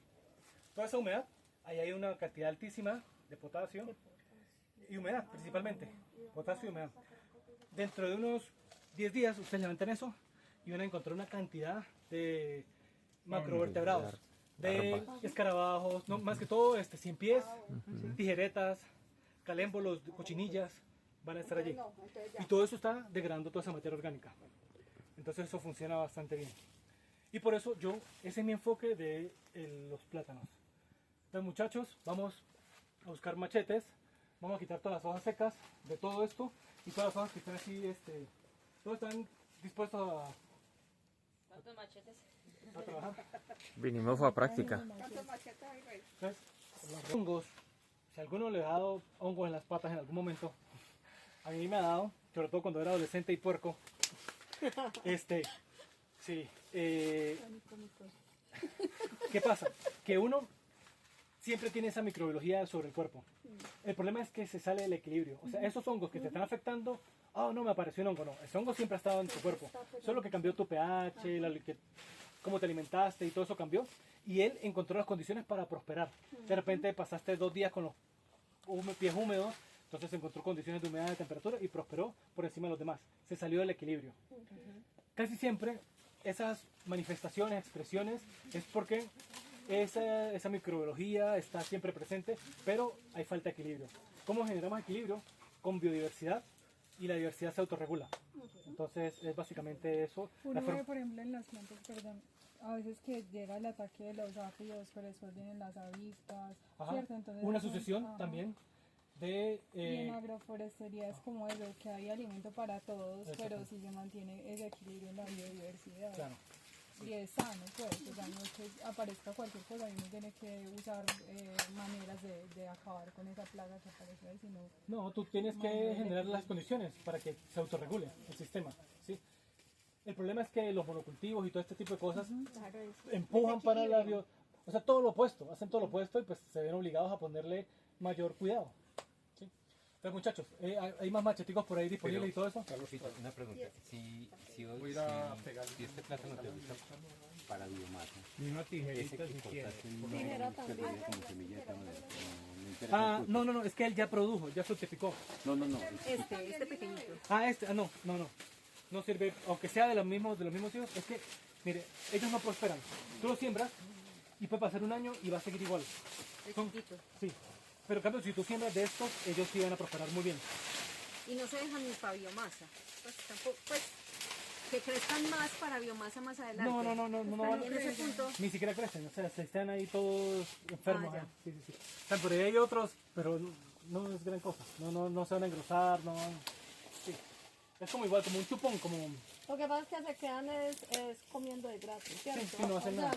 Toda esa humedad, ahí hay una cantidad altísima de potasio y humedad principalmente. Potasio y humedad. Dentro de unos 10 días ustedes levantan eso y van a encontrar una cantidad de macrovertebrados, de escarabajos, no, más que todo cien pies, tijeretas, calémbolos, cochinillas, van a estar allí. Y todo eso está degradando toda esa materia orgánica. Entonces eso funciona bastante bien. Y por eso ese es mi enfoque de los plátanos. Entonces muchachos, vamos a buscar machetes. Vamos a quitar todas las hojas secas de todo esto y todas las hojas que están así, todos están dispuestos ¿Cuántos machetes? a trabajar. Vinimos a práctica. ¿Cuántos machetes hay, Rey? Entonces, los hongos, si a alguno le ha dado hongos en las patas en algún momento, a mí me ha dado, sobre todo cuando era adolescente y puerco. Sí. ¿Qué pasa? Que uno siempre tiene esa microbiología sobre el cuerpo. El problema es que se sale del equilibrio. O sea, esos hongos que te están afectando, no me apareció un hongo, no. Ese hongo siempre ha estado en tu cuerpo. Solo que cambió tu pH, cómo te alimentaste y todo eso cambió. Y él encontró las condiciones para prosperar. De repente pasaste 2 días con los pies húmedos, entonces encontró condiciones de humedad, de temperatura y prosperó por encima de los demás. Se salió del equilibrio. Casi siempre esas manifestaciones, expresiones, es porque esa microbiología está siempre presente, pero hay falta de equilibrio. ¿Cómo generamos equilibrio? Con biodiversidad, y la diversidad se autorregula. Entonces es básicamente eso. Uno ve, por ejemplo, en las plantas, perdón, a veces que llega el ataque de los áfidos, pero después vienen las avispas, ¿cierto? Entonces, una sucesión también de... y en agroforestería es como eso, que hay alimento para todos, pero si se mantiene ese equilibrio en la biodiversidad. Claro. Y es sano, pues, o sea, no es que aparezca cualquier cosa y uno tiene que usar maneras de acabar con esa plaga que aparece ahí, sino... No, tú tienes que generar las condiciones para que se autorregule el sistema, ¿sí? El problema es que los monocultivos y todo este tipo de cosas empujan para la bio... O sea, todo lo opuesto, hacen todo lo opuesto y pues se ven obligados a ponerle mayor cuidado. ¿Sí? Entonces, muchachos, ¿hay más macheticos por ahí disponibles y todo eso? Carlosito, una pregunta. Si este plátano te gusta para biomasa, Y una ese tijerita que si quieres. cortaste Tijera también. como semilla de tamarindo, no interesa el fruto. No, es que él ya produjo, ya fructificó. No. Este pequeñito. No sirve, aunque sea de los mismos hijos, es que, mire, ellos no prosperan. Tú los siembras y puede pasar un año y va a seguir igual. Sí, pero en cambio si tú siembras de estos, ellos sí van a prosperar muy bien. Y no se dejan ni para biomasa. Pues tampoco, pues, que crezcan más para biomasa más adelante. No. En ese punto. Ni siquiera crecen, o sea, se están ahí todos enfermos. ya. Sí. O sea, por ahí hay otros, pero no es gran cosa. No se van a engrosar, no. Sí. Es como igual, como un chupón, como... Lo que pasa es que se quedan es comiendo de gratis, ¿cierto? Sí, no hacen nada.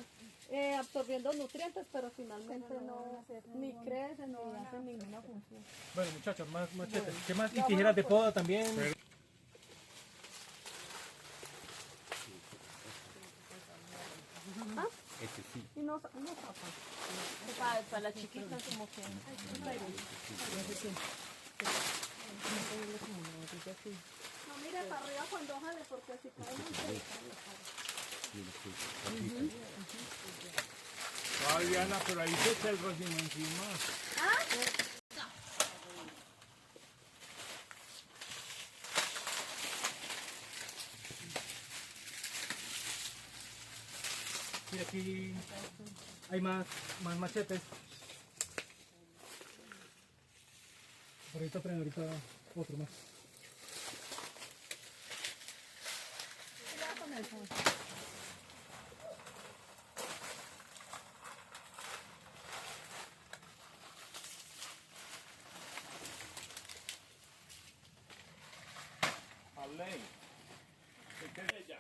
Absorbiendo nutrientes, pero finalmente no ni crecen ni hacen ninguna función. Bueno, muchachos, más machetes. ¿Qué más? Y tijeras de poda también. Este sí. Y no zapan. Para las chiquitas como que... No mire para arriba cuando jale porque si cae muy Diana, pero ahí se echa el racimo encima. Mira, aquí hay más machetes. Ahorita otro más. Allen, ¿qué es ella?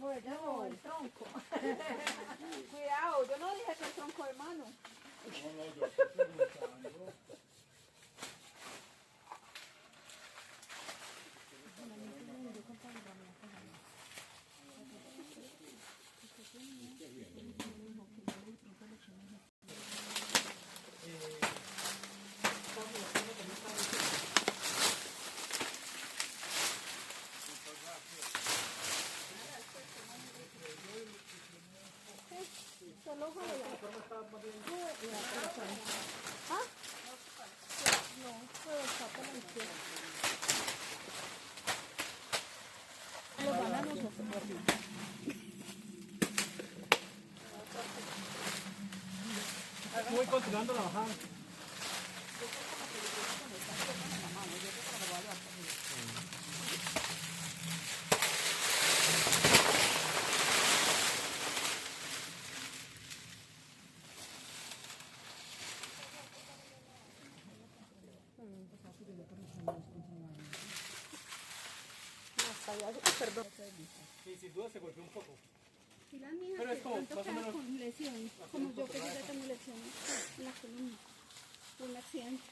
bueno, el tronco. Cuidado, yo no dije que el tronco, hermano. No, yo estoy preguntando. Solo jale la... No, pero tapa la izquierda. Los bananos no se pueden. Voy continuando la bajada. Perdón. Sí, sin duda se golpeó un poco. Y la mía Pero es de como, pronto más o queda menos, con lesiones, como yo que yo ya tengo lesiones en la columna, por un accidente.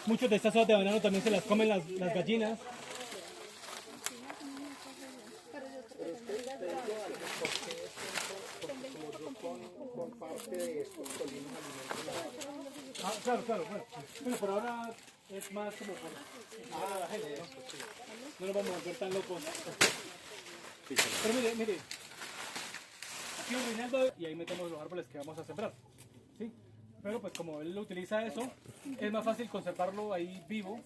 Muchas de estas hojas de banano también se las comen las gallinas. Ah, claro, claro, bueno. Pero por ahora es más como por la gente, ¿no? No nos vamos a volver tan locos. Pero mire. Aquí un Reinaldo y ahí metemos los árboles que vamos a sembrar. ¿Sí? Pero pues como él utiliza eso, es más fácil conservarlo ahí vivo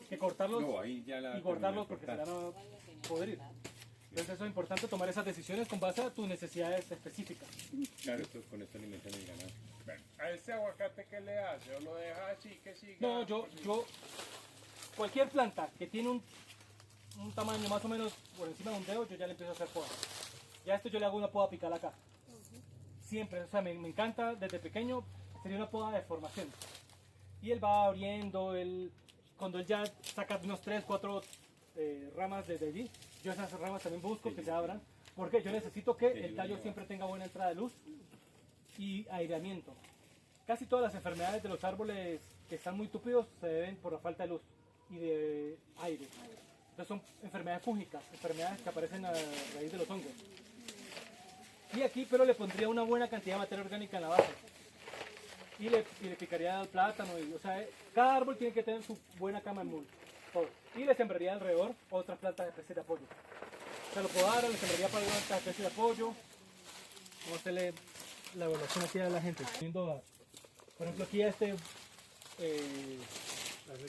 que cortarlos y guardarlos porque se van a podrir. Entonces eso es importante tomar esas decisiones con base a tus necesidades específicas. Claro, con esto alimentan el ganado. ¿A este aguacate qué le hace? ¿O lo deja así que siga? No, yo cualquier planta que tiene un tamaño más o menos por encima de un dedo, yo ya le empiezo a hacer poda. Ya esto yo le hago una poda apical acá. Siempre, o sea, me encanta desde pequeño, sería una poda de formación. Y él va abriendo, cuando él ya saca unos 3, 4 ramas desde allí, yo esas ramas también busco que se abran, porque yo necesito que el tallo siempre tenga buena entrada de luz y aireamiento. Casi todas las enfermedades de los árboles que están muy tupidos se deben por la falta de luz y de aire. Entonces son enfermedades fúngicas, enfermedades que aparecen a raíz de los hongos. Y aquí, pero le pondría una buena cantidad de materia orgánica en la base. Y le picaría el plátano. O sea, cada árbol tiene que tener su buena cama en mulch. Y le sembraría alrededor otras plantas de especie de apoyo. Se lo podara, le sembraría para otras especies de apoyo. Vamos a hacerle la evaluación aquí a la gente. Por ejemplo, aquí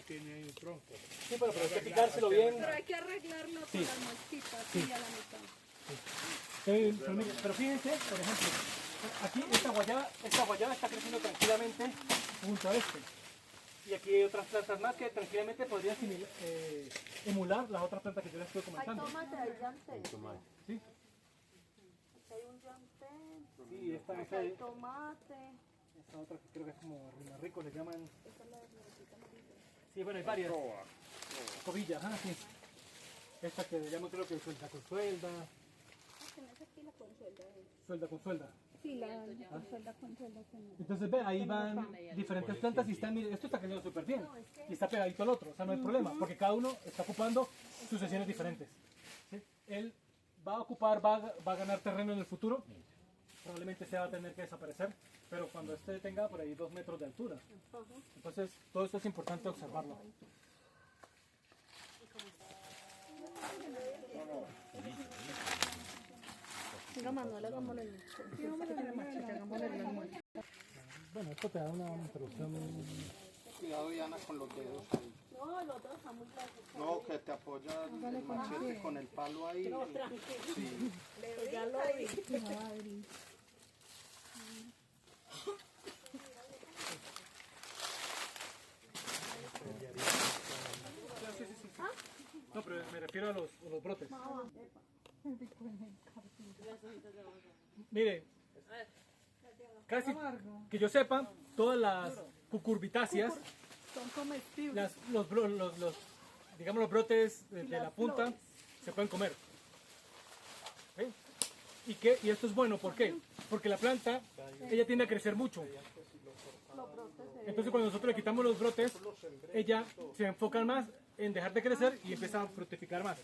tiene ahí un tronco. Sí, pero hay que picárselo bien. Pero hay que arreglarlo con las mosquitas y a la mitad. Pero fíjense, por ejemplo, aquí esta guayaba está creciendo tranquilamente junto a este. Y aquí hay otras plantas más que tranquilamente podrían emular las otras plantas que yo les estoy comentando. Hay tomate, hay llante. ¿Sí? Aquí hay un llante. Sí, esta hay tomate. Esta otra que creo que es como rico, le llaman. Sí, bueno, hay varias. Cobilla, sí. Esta que le llaman creo que suelda con suelda. Suelda con suelda. Sí, la suelda con suelda. Entonces ve, ahí van diferentes plantas y están, mire, esto está creciendo súper bien. Y está pegadito al otro, o sea, no hay problema, porque cada uno está ocupando sus sesiones diferentes. ¿Sí? Él va a ocupar, va a ganar terreno en el futuro, probablemente se va a tener que desaparecer, pero cuando este tenga por ahí 2 metros de altura. Entonces, todo esto es importante observarlo. Venga, Manuel, hagámosle el Bueno, esto te da una introducción. Cuidado, Diana, con los dedos ahí. No, el otro está muy largo. No, que te apoya el machete con el palo ahí. No, tranquilo. Sí. Ya lo vi. No, pero me refiero a los brotes. Mire, casi que yo sepa, todas las cucurbitáceas, son comestibles. digamos los brotes de la punta, se pueden comer. ¿Sí? Y esto es bueno, ¿por qué? Porque la planta, ella tiende a crecer mucho. Entonces cuando nosotros le quitamos los brotes, ella se enfoca más en dejar de crecer y empieza a fructificar más.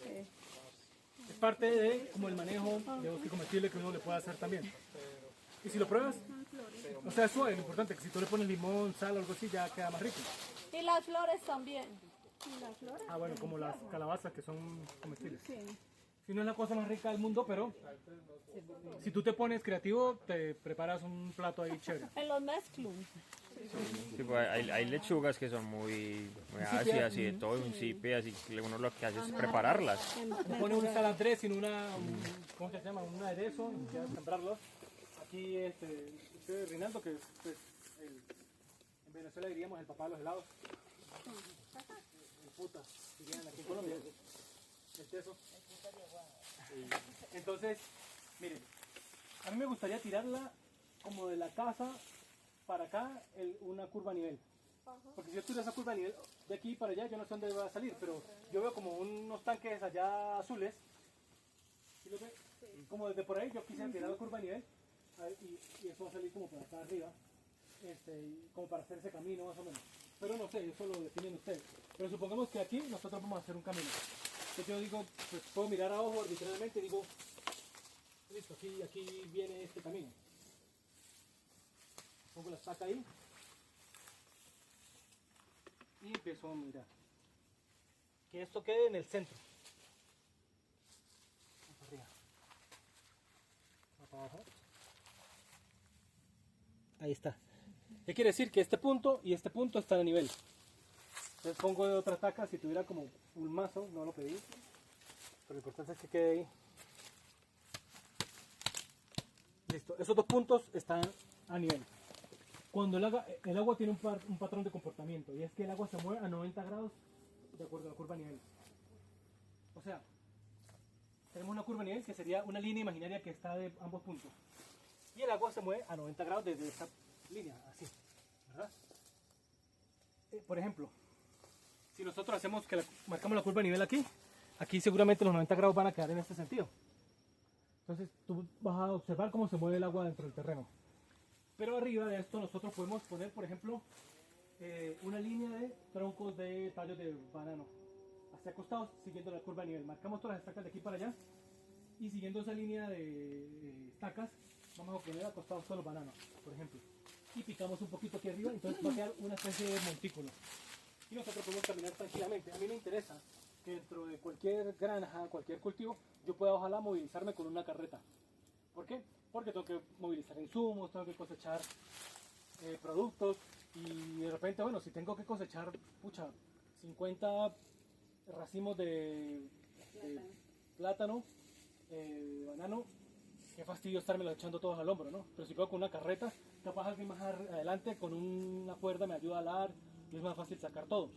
Es parte de como el manejo de bosque comestible que uno le puede hacer también. Y si lo pruebas, o sea, es suave, lo importante es que si tú le pones limón, sal o algo así, ya queda más rico. Y las flores también. ¿Las flores? Ah, bueno, como las calabazas que son comestibles. Sí. Si no es la cosa más rica del mundo, pero si tú te pones creativo, te preparas un plato ahí chévere. En los mezclun. Sí, pues hay lechugas que son muy ácidas y de todo, insípidas, y uno lo que hace es prepararlas. Le pone un salad dressing, ¿cómo se llama? Un aderezo, y ya sembrarlos. Aquí este Reinaldo, que es pues, en Venezuela diríamos el papá de los helados. El puta, dirían aquí en Colombia. Es eso. Entonces, miren, a mí me gustaría tirarla como de la casa para acá una curva a nivel. Porque si yo tuviera esa curva a nivel de aquí para allá, yo no sé dónde va a salir, pero yo veo como unos tanques allá azules. ¿Sí lo ve? Como desde por ahí yo quisiera tirar la curva a nivel y eso va a salir como por acá arriba, como para hacer ese camino más o menos. Pero no sé, eso lo definen ustedes. Pero supongamos que aquí nosotros vamos a hacer un camino. Entonces yo digo, pues puedo mirar a ojo arbitrariamente y digo, listo, aquí viene este camino. Pongo la estaca ahí y empiezo a mirar. Que esto quede en el centro. Para arriba. Para abajo. Ahí está. ¿Qué quiere decir? Que este punto y este punto están a nivel. Entonces pongo de otra estaca, si tuviera como un mazo, no lo pedí. Pero lo importante es que quede ahí. Listo, esos dos puntos están a nivel. Cuando el agua tiene un patrón de comportamiento, y es que el agua se mueve a 90 grados de acuerdo a la curva a nivel. O sea, tenemos una curva a nivel que sería una línea imaginaria que está de ambos puntos. Y el agua se mueve a 90 grados desde esta línea, así, ¿verdad? Por ejemplo, si nosotros hacemos que marcamos la curva a nivel aquí seguramente los 90 grados van a quedar en este sentido. Entonces tú vas a observar cómo se mueve el agua dentro del terreno. Pero arriba de esto nosotros podemos poner, por ejemplo, una línea de troncos de tallos de banano hacia acostados siguiendo la curva a nivel. Marcamos todas las estacas de aquí para allá y siguiendo esa línea de estacas vamos a poner acostados todos los bananos, por ejemplo. Y picamos un poquito aquí arriba, entonces va a quedar una especie de montículo. Y nosotros podemos caminar tranquilamente. A mí me interesa que dentro de cualquier granja, cualquier cultivo, yo pueda ojalá movilizarme con una carreta. ¿Por qué? Porque tengo que movilizar insumos, tengo que cosechar productos y de repente, bueno, si tengo que cosechar, 50 racimos de plátano, banano, qué fastidio estármelo echando todos al hombro, ¿no? Pero si puedo con una carreta, capaz alguien más adelante con una cuerda me ayuda a alar y es más fácil sacar todo.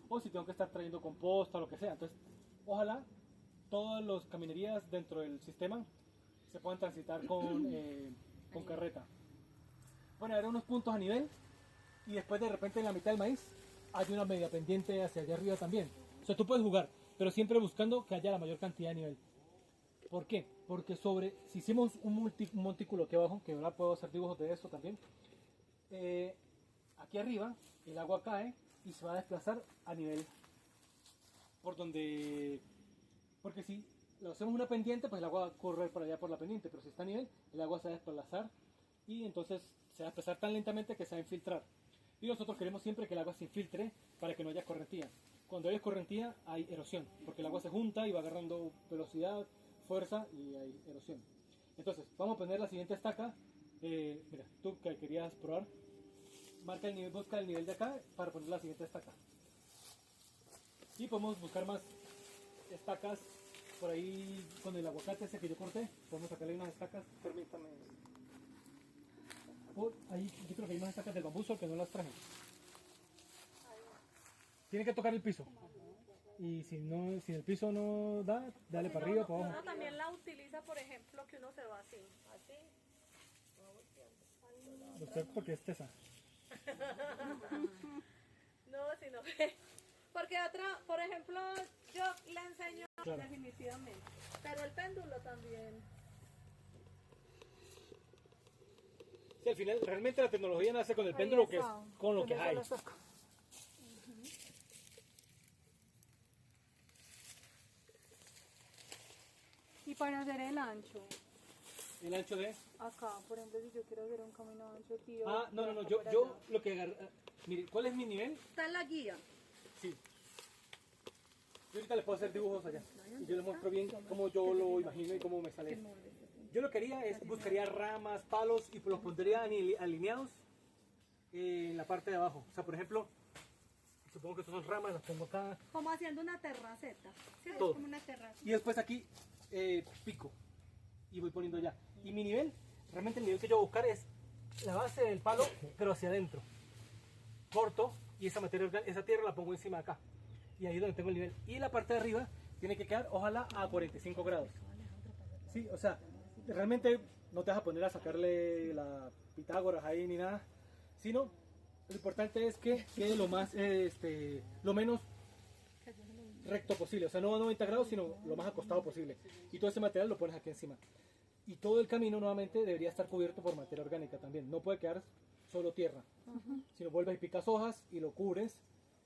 O si tengo que estar trayendo composta o lo que sea. Entonces, ojalá todas las caminerías dentro del sistema se puedan transitar con carreta. Bueno, habrá unos puntos a nivel y después de repente en la mitad del maíz hay una media pendiente hacia allá arriba también. O sea, tú puedes jugar, pero siempre buscando que haya la mayor cantidad de nivel. ¿Por qué? Porque si hicimos un montículo aquí abajo, que ahora puedo hacer dibujos de eso también, aquí arriba el agua cae y se va a desplazar a nivel por donde... Porque si lo hacemos una pendiente, pues el agua va a correr por allá por la pendiente, pero si está a nivel, el agua se va a desplazar y entonces se va a desplazar tan lentamente que se va a infiltrar. Y nosotros queremos siempre que el agua se infiltre para que no haya correntía. Cuando hay correntía hay erosión, porque el agua se junta y va agarrando velocidad, fuerza y hay erosión. Entonces, vamos a poner la siguiente estaca. Mira, tú que querías probar, marca el nivel, busca el nivel de acá para poner la siguiente estaca. Y podemos buscar más estacas por ahí con el aguacate ese que yo corté. Podemos sacarle unas estacas. Permítame. Ahí yo creo que hay más estacas del bambuzo que no las traje. Tiene que tocar el piso. Y si el piso no da, dale para arriba, para abajo. Uno también la utiliza, por ejemplo, que uno se va así. ¿Usted por qué es tesa? No, sino que... Porque otra, por ejemplo, yo le enseño Claro. definitivamente. Pero el péndulo también. Sí, al final, realmente la tecnología nace con el péndulo, que es con lo que hay. Y para hacer el ancho, El ancho de... acá, por ejemplo, si yo quiero hacer un camino ancho, tío. Ah, no, yo lo que agarré... Mire, ¿cuál es mi nivel? Está en la guía. Sí. Yo ahorita les puedo hacer dibujos allá. Y yo les muestro bien cómo yo lo imagino y cómo me sale. Yo lo que haría es, buscaría ramas, palos y los pondría alineados en la parte de abajo. O sea, por ejemplo, supongo que estas son ramas, las pongo acá. Como haciendo una terraceta. Sí, es Todo. como una terraza. Y después aquí pico. Y voy poniendo ya. Y mi nivel, realmente el nivel que yo voy a buscar es la base del palo, pero hacia adentro. Corto y esa materia orgánica, esa tierra la pongo encima de acá. Y ahí es donde tengo el nivel. Y la parte de arriba tiene que quedar, ojalá, a 45 grados. Sí, o sea, realmente no te vas a poner a sacarle la Pitágoras ahí ni nada, sino lo importante es que quede lo menos recto posible, o sea, no a 90 grados, sino lo más acostado posible. Y todo ese material lo pones aquí encima. Y todo el camino nuevamente debería estar cubierto por materia orgánica también. No puede quedar solo tierra, sino vuelves y picas hojas y lo cubres.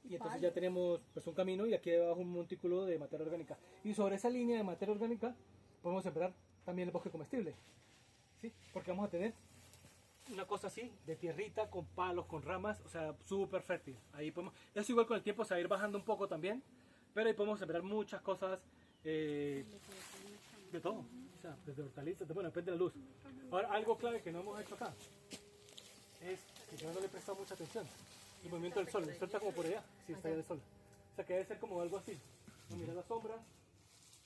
Y entonces ya tenemos pues un camino y aquí debajo un montículo de materia orgánica. Y sobre esa línea de materia orgánica podemos sembrar también el bosque comestible, ¿sí? Porque vamos a tener una cosa así, de tierrita, con palos, con ramas, o sea, súper fértil. Ahí podemos, eso igual con el tiempo se va a ir bajando un poco también, pero ahí podemos sembrar muchas cosas, de todo, o sea, desde hortalizas, bueno, depende de la luz. Ahora, algo clave que no hemos hecho acá, es que yo no le he prestado mucha atención, el movimiento del sol. El sol está como por allá, sí, está allá el sol. O sea, que debe ser como algo así. No, mira la sombra,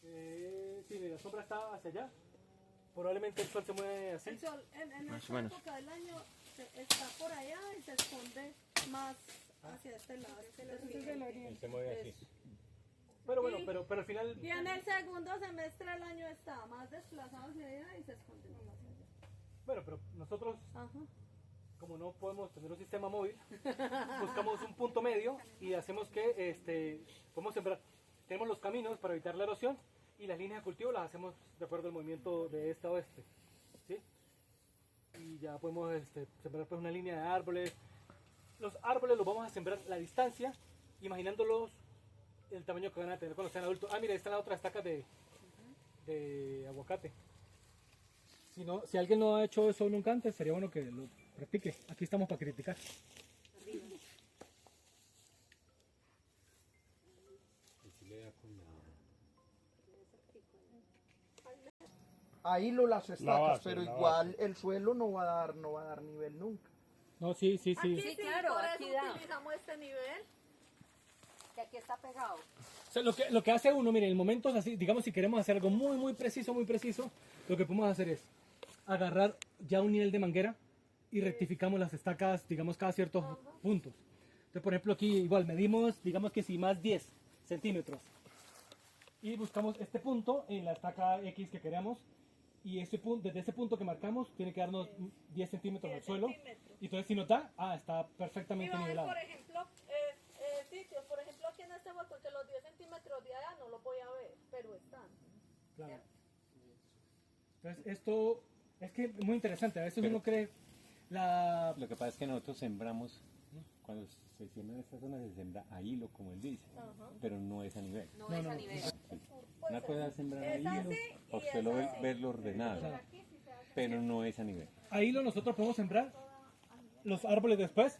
sí, mira, la sombra está hacia allá. Probablemente el sol se mueve así. El sol en Más esta o menos. época del año está por allá y se esconde más hacia este lado. Ese es el oriente. Se mueve así. Pero bueno, pero al final... Y en el segundo semestre del año está más desplazado hacia allá y se esconde más hacia allá. Bueno, pero nosotros, Ajá. como no podemos tener un sistema móvil, buscamos un punto medio y hacemos que podemos sembrar. Tenemos los caminos para evitar la erosión y las líneas de cultivo las hacemos de acuerdo al movimiento de este a oeste, ¿sí? Y ya podemos sembrar pues una línea de árboles. Los árboles los vamos a sembrar la distancia, imaginándolos el tamaño que van a tener cuando sean adultos. Ah, mira, ahí están las otras estacas de aguacate. Si alguien no ha hecho eso nunca antes, sería bueno que lo practique. Aquí estamos para criticar. Ahí lo las estacas, base, pero la igual el suelo no va a dar nivel nunca. No, sí. Sí, claro, por aquí eso da. utilizamos este nivel. Que aquí está pegado. O sea, lo que hace uno, mire, en momentos así, digamos, si queremos hacer algo muy preciso, lo que podemos hacer es agarrar ya un nivel de manguera y rectificamos las estacas, digamos, cada ciertos puntos. Entonces, por ejemplo, aquí igual medimos, digamos que si más 10 centímetros. Y buscamos este punto en la estaca X que queremos. Y desde ese punto que marcamos, tiene que darnos 10 centímetros al suelo. Y entonces, si nos da, está perfectamente nivelado. Por ejemplo, sitios, por ejemplo, aquí en este hueco, que los 10 centímetros de allá no lo voy a ver, pero están. Claro. Entonces, esto es que es muy interesante. A veces uno cree Lo que pasa es que nosotros sembramos, cuando se siembra en esta zona, se siembra a hilo, como él dice, pero no es a nivel. No es a nivel. Una cosa es sembrar a Es hilo, así o y usted es lo ve, así. verlo ordenado, pero no es a nivel. a hilo nosotros podemos sembrar los árboles después,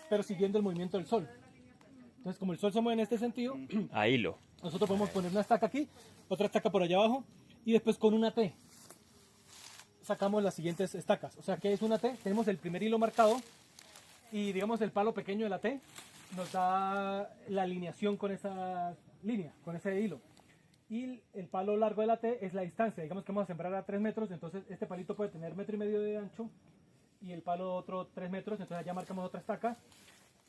pero siguiendo el movimiento del sol. Entonces, como el sol se mueve en este sentido, A hilo. nosotros podemos poner una estaca aquí, otra estaca por allá abajo, y después con una T sacamos las siguientes estacas. O sea, que es una T, tenemos el primer hilo marcado, y digamos el palo pequeño de la T nos da la alineación con esa línea, con ese hilo. Y el palo largo de la T es la distancia, digamos que vamos a sembrar a 3 metros, entonces este palito puede tener 1,5 metros de ancho, y el palo otro 3 metros, entonces allá marcamos otra estaca,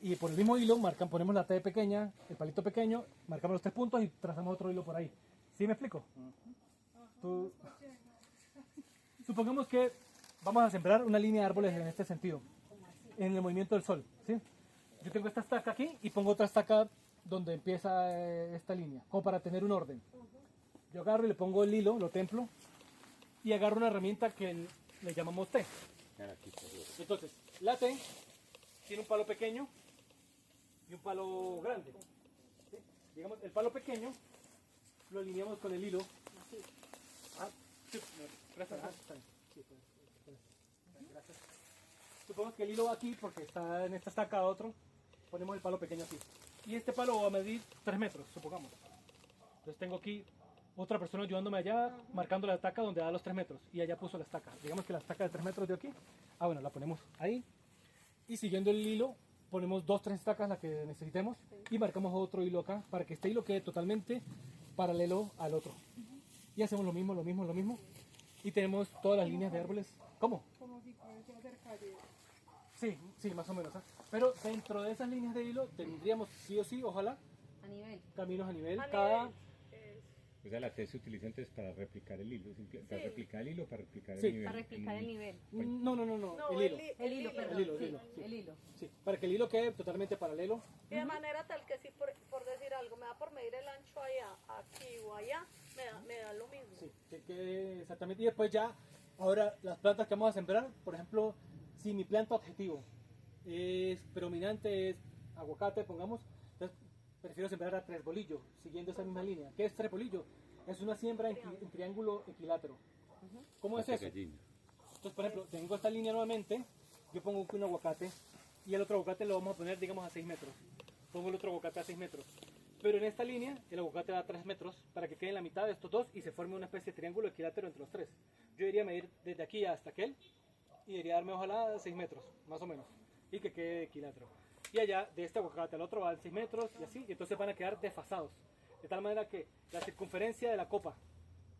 y por el mismo hilo ponemos la T pequeña, el palito pequeño, marcamos los 3 puntos y trazamos otro hilo por ahí. ¿Sí me explico? Supongamos que vamos a sembrar una línea de árboles en este sentido, en el movimiento del sol, ¿sí? Yo tengo esta estaca aquí y pongo otra estaca donde empieza esta línea, como para tener un orden. Yo agarro y le pongo el hilo, lo templo, y agarro una herramienta que le llamamos T. Entonces, la T tiene un palo pequeño y un palo grande. ¿Sí? Digamos, el palo pequeño lo alineamos con el hilo. Sí, está bien. Sí, gracias. Supongamos que el hilo va aquí porque está en esta estaca otro. Ponemos el palo pequeño aquí. Y este palo va a medir 3 metros, supongamos. Entonces tengo aquí otra persona ayudándome allá, marcando la estaca donde da los 3 metros. Y allá puso la estaca. Digamos que la estaca de 3 metros de aquí. Bueno, la ponemos ahí. Y siguiendo el hilo, ponemos 2-3 estacas, las que necesitemos. Y marcamos otro hilo acá, para que este hilo quede totalmente paralelo al otro. Y hacemos lo mismo. Y tenemos todas las líneas de árboles. ¿Cómo? Como si fuese a hacer calle. Sí, más o menos. Pero dentro de esas líneas de hilo tendríamos sí o sí, ojalá, A nivel. caminos a nivel. O sea, la T se utiliza entonces para replicar el hilo, para replicar el hilo, para replicar Sí. el nivel. Para replicar el nivel. No, el hilo. El hilo, perdón. El hilo, sí, sí. el hilo. Sí, para que el hilo quede totalmente paralelo. Y de manera tal que si por decir algo me da por medir el ancho allá, aquí o allá, me da lo mismo. Sí, que quede exactamente. Y después ya, ahora las plantas que vamos a sembrar, por ejemplo, si mi planta objetivo es predominante, es aguacate, pongamos, entonces prefiero sembrar a tres bolillos, siguiendo esa misma línea. ¿Qué es tres bolillos? Es una siembra en triángulo equilátero. ¿Cómo es eso? Entonces, por ejemplo, tengo esta línea nuevamente, yo pongo un aguacate y el otro aguacate lo vamos a poner, digamos, a 6 metros. Pongo el otro aguacate a 6 metros. Pero en esta línea, el aguacate da 3 metros para que quede en la mitad de estos dos y se forme una especie de triángulo equilátero entre los tres. Yo iría a medir desde aquí hasta aquel y debería darme ojalá 6 metros, más o menos, y que quede equilátero. Y allá, de este aguacate al otro, van 6 metros y así, y entonces van a quedar desfasados. De tal manera que la circunferencia de la copa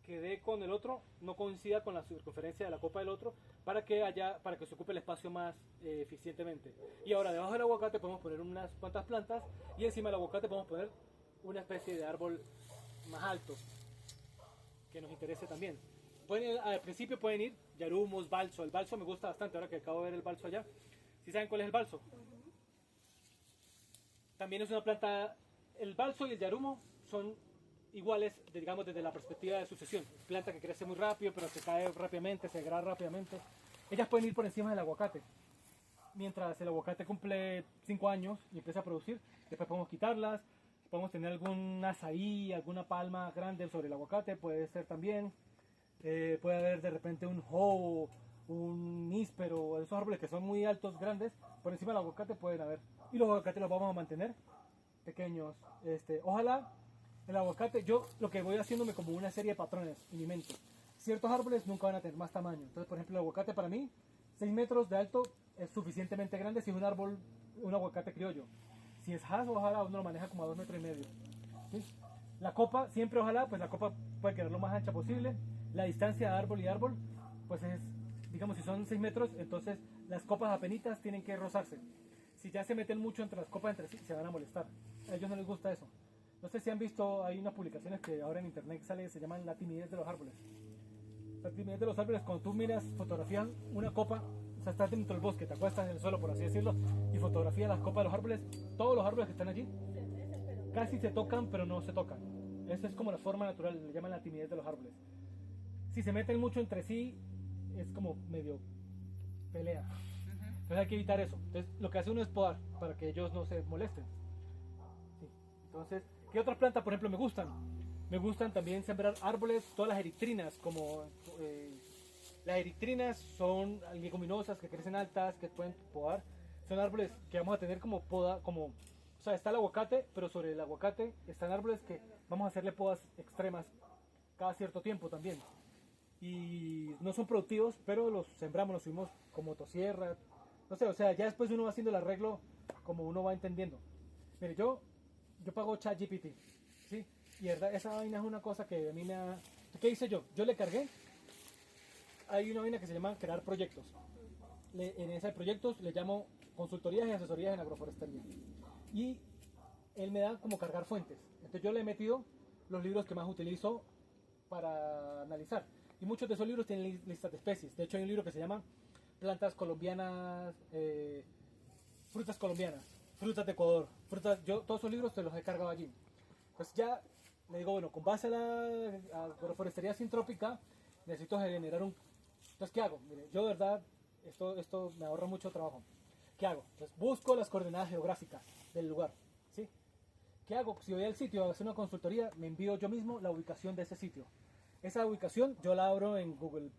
que dé con el otro no coincida con la circunferencia de la copa del otro para que se ocupe el espacio más eficientemente. Y ahora debajo del aguacate podemos poner unas cuantas plantas y encima del aguacate podemos poner una especie de árbol más alto que nos interese también. Al principio pueden ir yarumos, balso. El balso me gusta bastante ahora que acabo de ver el balso allá. ¿Sí saben cuál es el balso? También es una planta. El balso y el yarumo son iguales, digamos, desde la perspectiva de sucesión. Planta que crece muy rápido, pero se cae rápidamente, se degrada rápidamente. Ellas pueden ir por encima del aguacate. Mientras el aguacate cumple 5 años y empieza a producir, después podemos quitarlas. Podemos tener algún azaí, alguna palma grande sobre el aguacate, puede ser también. Puede haber de repente un joho, un níspero, esos árboles que son muy altos, grandes, por encima del aguacate pueden haber. Y los aguacates los vamos a mantener pequeños. Ojalá el aguacate, yo lo que voy haciéndome como una serie de patrones en mi mente. Ciertos árboles nunca van a tener más tamaño. Entonces, por ejemplo, el aguacate para mí, 6 metros de alto es suficientemente grande si es un árbol, un aguacate criollo. Si es Hass, ojalá uno lo maneja como a 2,5 metros. ¿Sí? La copa, siempre ojalá, pues la copa puede quedar lo más ancha posible. La distancia de árbol y árbol, pues es, digamos, si son 6 metros, entonces las copas apenitas tienen que rozarse. Si ya se meten mucho entre las copas entre sí, se van a molestar. A ellos no les gusta eso. No sé si han visto, hay unas publicaciones que ahora en internet se llaman la timidez de los árboles. La timidez de los árboles, cuando tú miras, fotografías una copa, o sea, estás dentro del bosque, te acuestas en el suelo, por así decirlo, y fotografías las copas de los árboles, todos los árboles que están allí, casi se tocan, pero no se tocan. Esa es como la forma natural, le llaman la timidez de los árboles. Si se meten mucho entre sí, es como medio pelea. Entonces hay que evitar eso. Entonces lo que hace uno es podar, para que ellos no se molesten. Sí. Entonces, ¿qué otras plantas, por ejemplo, me gustan? Me gustan también sembrar árboles, todas las eritrinas, como las eritrinas son leguminosas que crecen altas, que pueden podar. Son árboles que vamos a tener como poda, o sea, está el aguacate, pero sobre el aguacate están árboles que vamos a hacerle podas extremas cada cierto tiempo también. Y no son productivos, pero los sembramos, los subimos con motosierra. No sé, o sea, ya después uno va haciendo el arreglo como uno va entendiendo. Mire, yo pago ChatGPT, ¿sí? Y verdad, esa vaina es una cosa que a mí me ha... ¿Qué hice yo? Yo le cargué. Hay una vaina que se llama crear proyectos. En ese proyectos le llamo consultorías y asesorías en agroforestería. Y él me da como cargar fuentes. Entonces yo le he metido los libros que más utilizo para analizar. Y muchos de esos libros tienen listas de especies. De hecho hay un libro que se llama Plantas colombianas, frutas colombianas, frutas de Ecuador, todos esos libros te los he cargado allí. Pues ya le digo, bueno, con base a la agroforestería sintrópica, necesito generar un... Entonces, ¿qué hago? Mire, yo de verdad, esto me ahorra mucho trabajo. ¿Qué hago? Pues busco las coordenadas geográficas del lugar, ¿sí? ¿Qué hago? Si voy al sitio a hacer una consultoría, me envío yo mismo la ubicación de ese sitio. Esa ubicación yo la abro en Google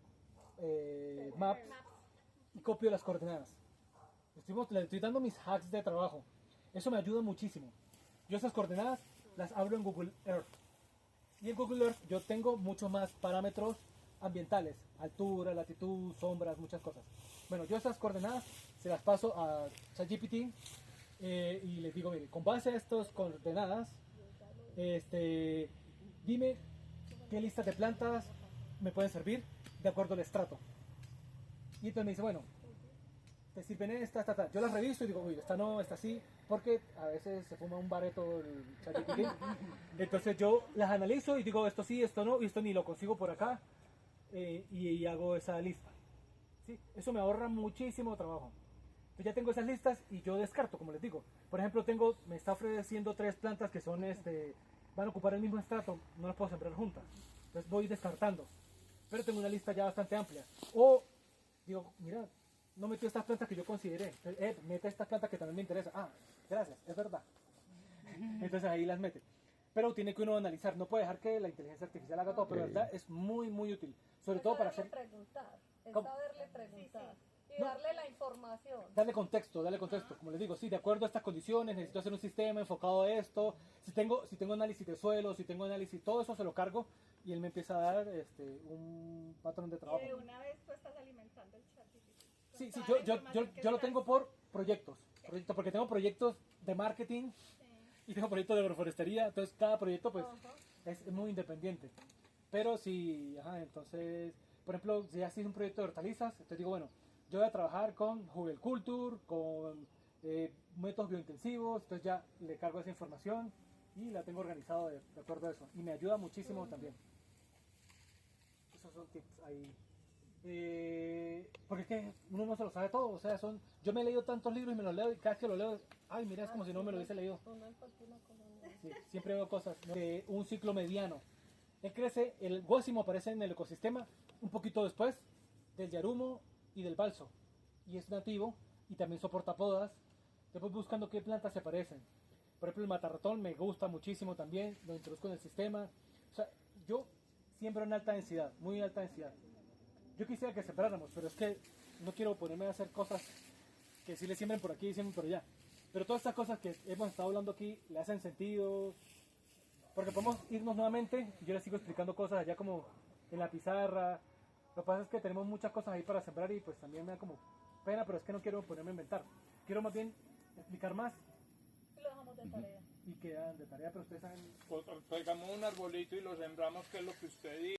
Maps y copio las coordenadas. Le estoy dando mis hacks de trabajo. Eso me ayuda muchísimo. Yo esas coordenadas las abro en Google Earth. Y en Google Earth yo tengo muchos más parámetros ambientales. Altura, latitud, sombras, muchas cosas. Bueno, yo esas coordenadas se las paso a ChatGPT y les digo, mire, con base a estas coordenadas, dime qué listas de plantas me pueden servir de acuerdo al estrato. Y entonces me dice, bueno, te sirven esta, yo las reviso y digo, uy, esta no, esta sí, porque a veces se fuma un bareto el ChatGPT. Entonces yo las analizo y digo, esto sí, esto no, y esto ni lo consigo por acá, y hago esa lista. ¿Sí? Eso me ahorra muchísimo trabajo. Entonces ya tengo esas listas y yo descarto, como les digo. Por ejemplo, me está ofreciendo 3 plantas que son, van a ocupar el mismo estrato, no las puedo sembrar juntas. Entonces voy descartando. Pero tengo una lista ya bastante amplia. O digo, mira, no metió estas plantas que yo consideré. Mete estas plantas que también me interesan. Ah, gracias, es verdad. Entonces ahí las mete. Pero tiene que uno analizar. No puede dejar que la inteligencia artificial haga todo, pero verdad es muy, muy útil. Sobre todo para hacer... preguntar, es ¿Cómo? saberle preguntar. Y No. darle la información. Darle contexto. Como les digo, sí, de acuerdo a estas condiciones, necesito hacer un sistema enfocado a esto. Si tengo análisis de suelo, si tengo análisis, todo eso se lo cargo y él me empieza a dar un patrón de trabajo. Y de una vez tú estás alimentando el chat. Sí, yo lo tengo por proyectos, porque tengo proyectos de marketing y tengo proyectos de agroforestería, entonces cada proyecto pues es muy independiente. Pero si, entonces, por ejemplo, si haces un proyecto de hortalizas, entonces digo, bueno, yo voy a trabajar con Jugelculture, con métodos biointensivos, entonces ya le cargo esa información y la tengo organizado de acuerdo a eso. Y me ayuda muchísimo también. Esos son tips ahí. Porque es que uno no se lo sabe todo, o sea, yo me he leído tantos libros y me los leo y cada vez que lo leo, ay, mira, es como si no me lo hubiese leído. Sí, siempre veo cosas, ¿no? Un ciclo mediano. Él crece, el guásimo aparece en el ecosistema un poquito después del yarumo y del balso, y es nativo y también soporta podas. Después buscando qué plantas se parecen. Por ejemplo, el matarratón me gusta muchísimo también, lo introduzco en el sistema. O sea, yo siembro en alta densidad, muy alta densidad. Yo quisiera que separáramos, pero es que no quiero ponerme a hacer cosas que sí le siembren por aquí y siembren por allá. Pero todas estas cosas que hemos estado hablando aquí le hacen sentido, porque podemos irnos nuevamente y yo les sigo explicando cosas allá como en la pizarra. Lo que pasa es que tenemos muchas cosas ahí para sembrar y pues también me da como pena, pero es que no quiero ponerme a inventar. Quiero más bien explicar más. Y lo dejamos de tarea. Y quedan de tarea, pero ustedes saben... Traigamos un arbolito y lo sembramos, que es lo que usted dice.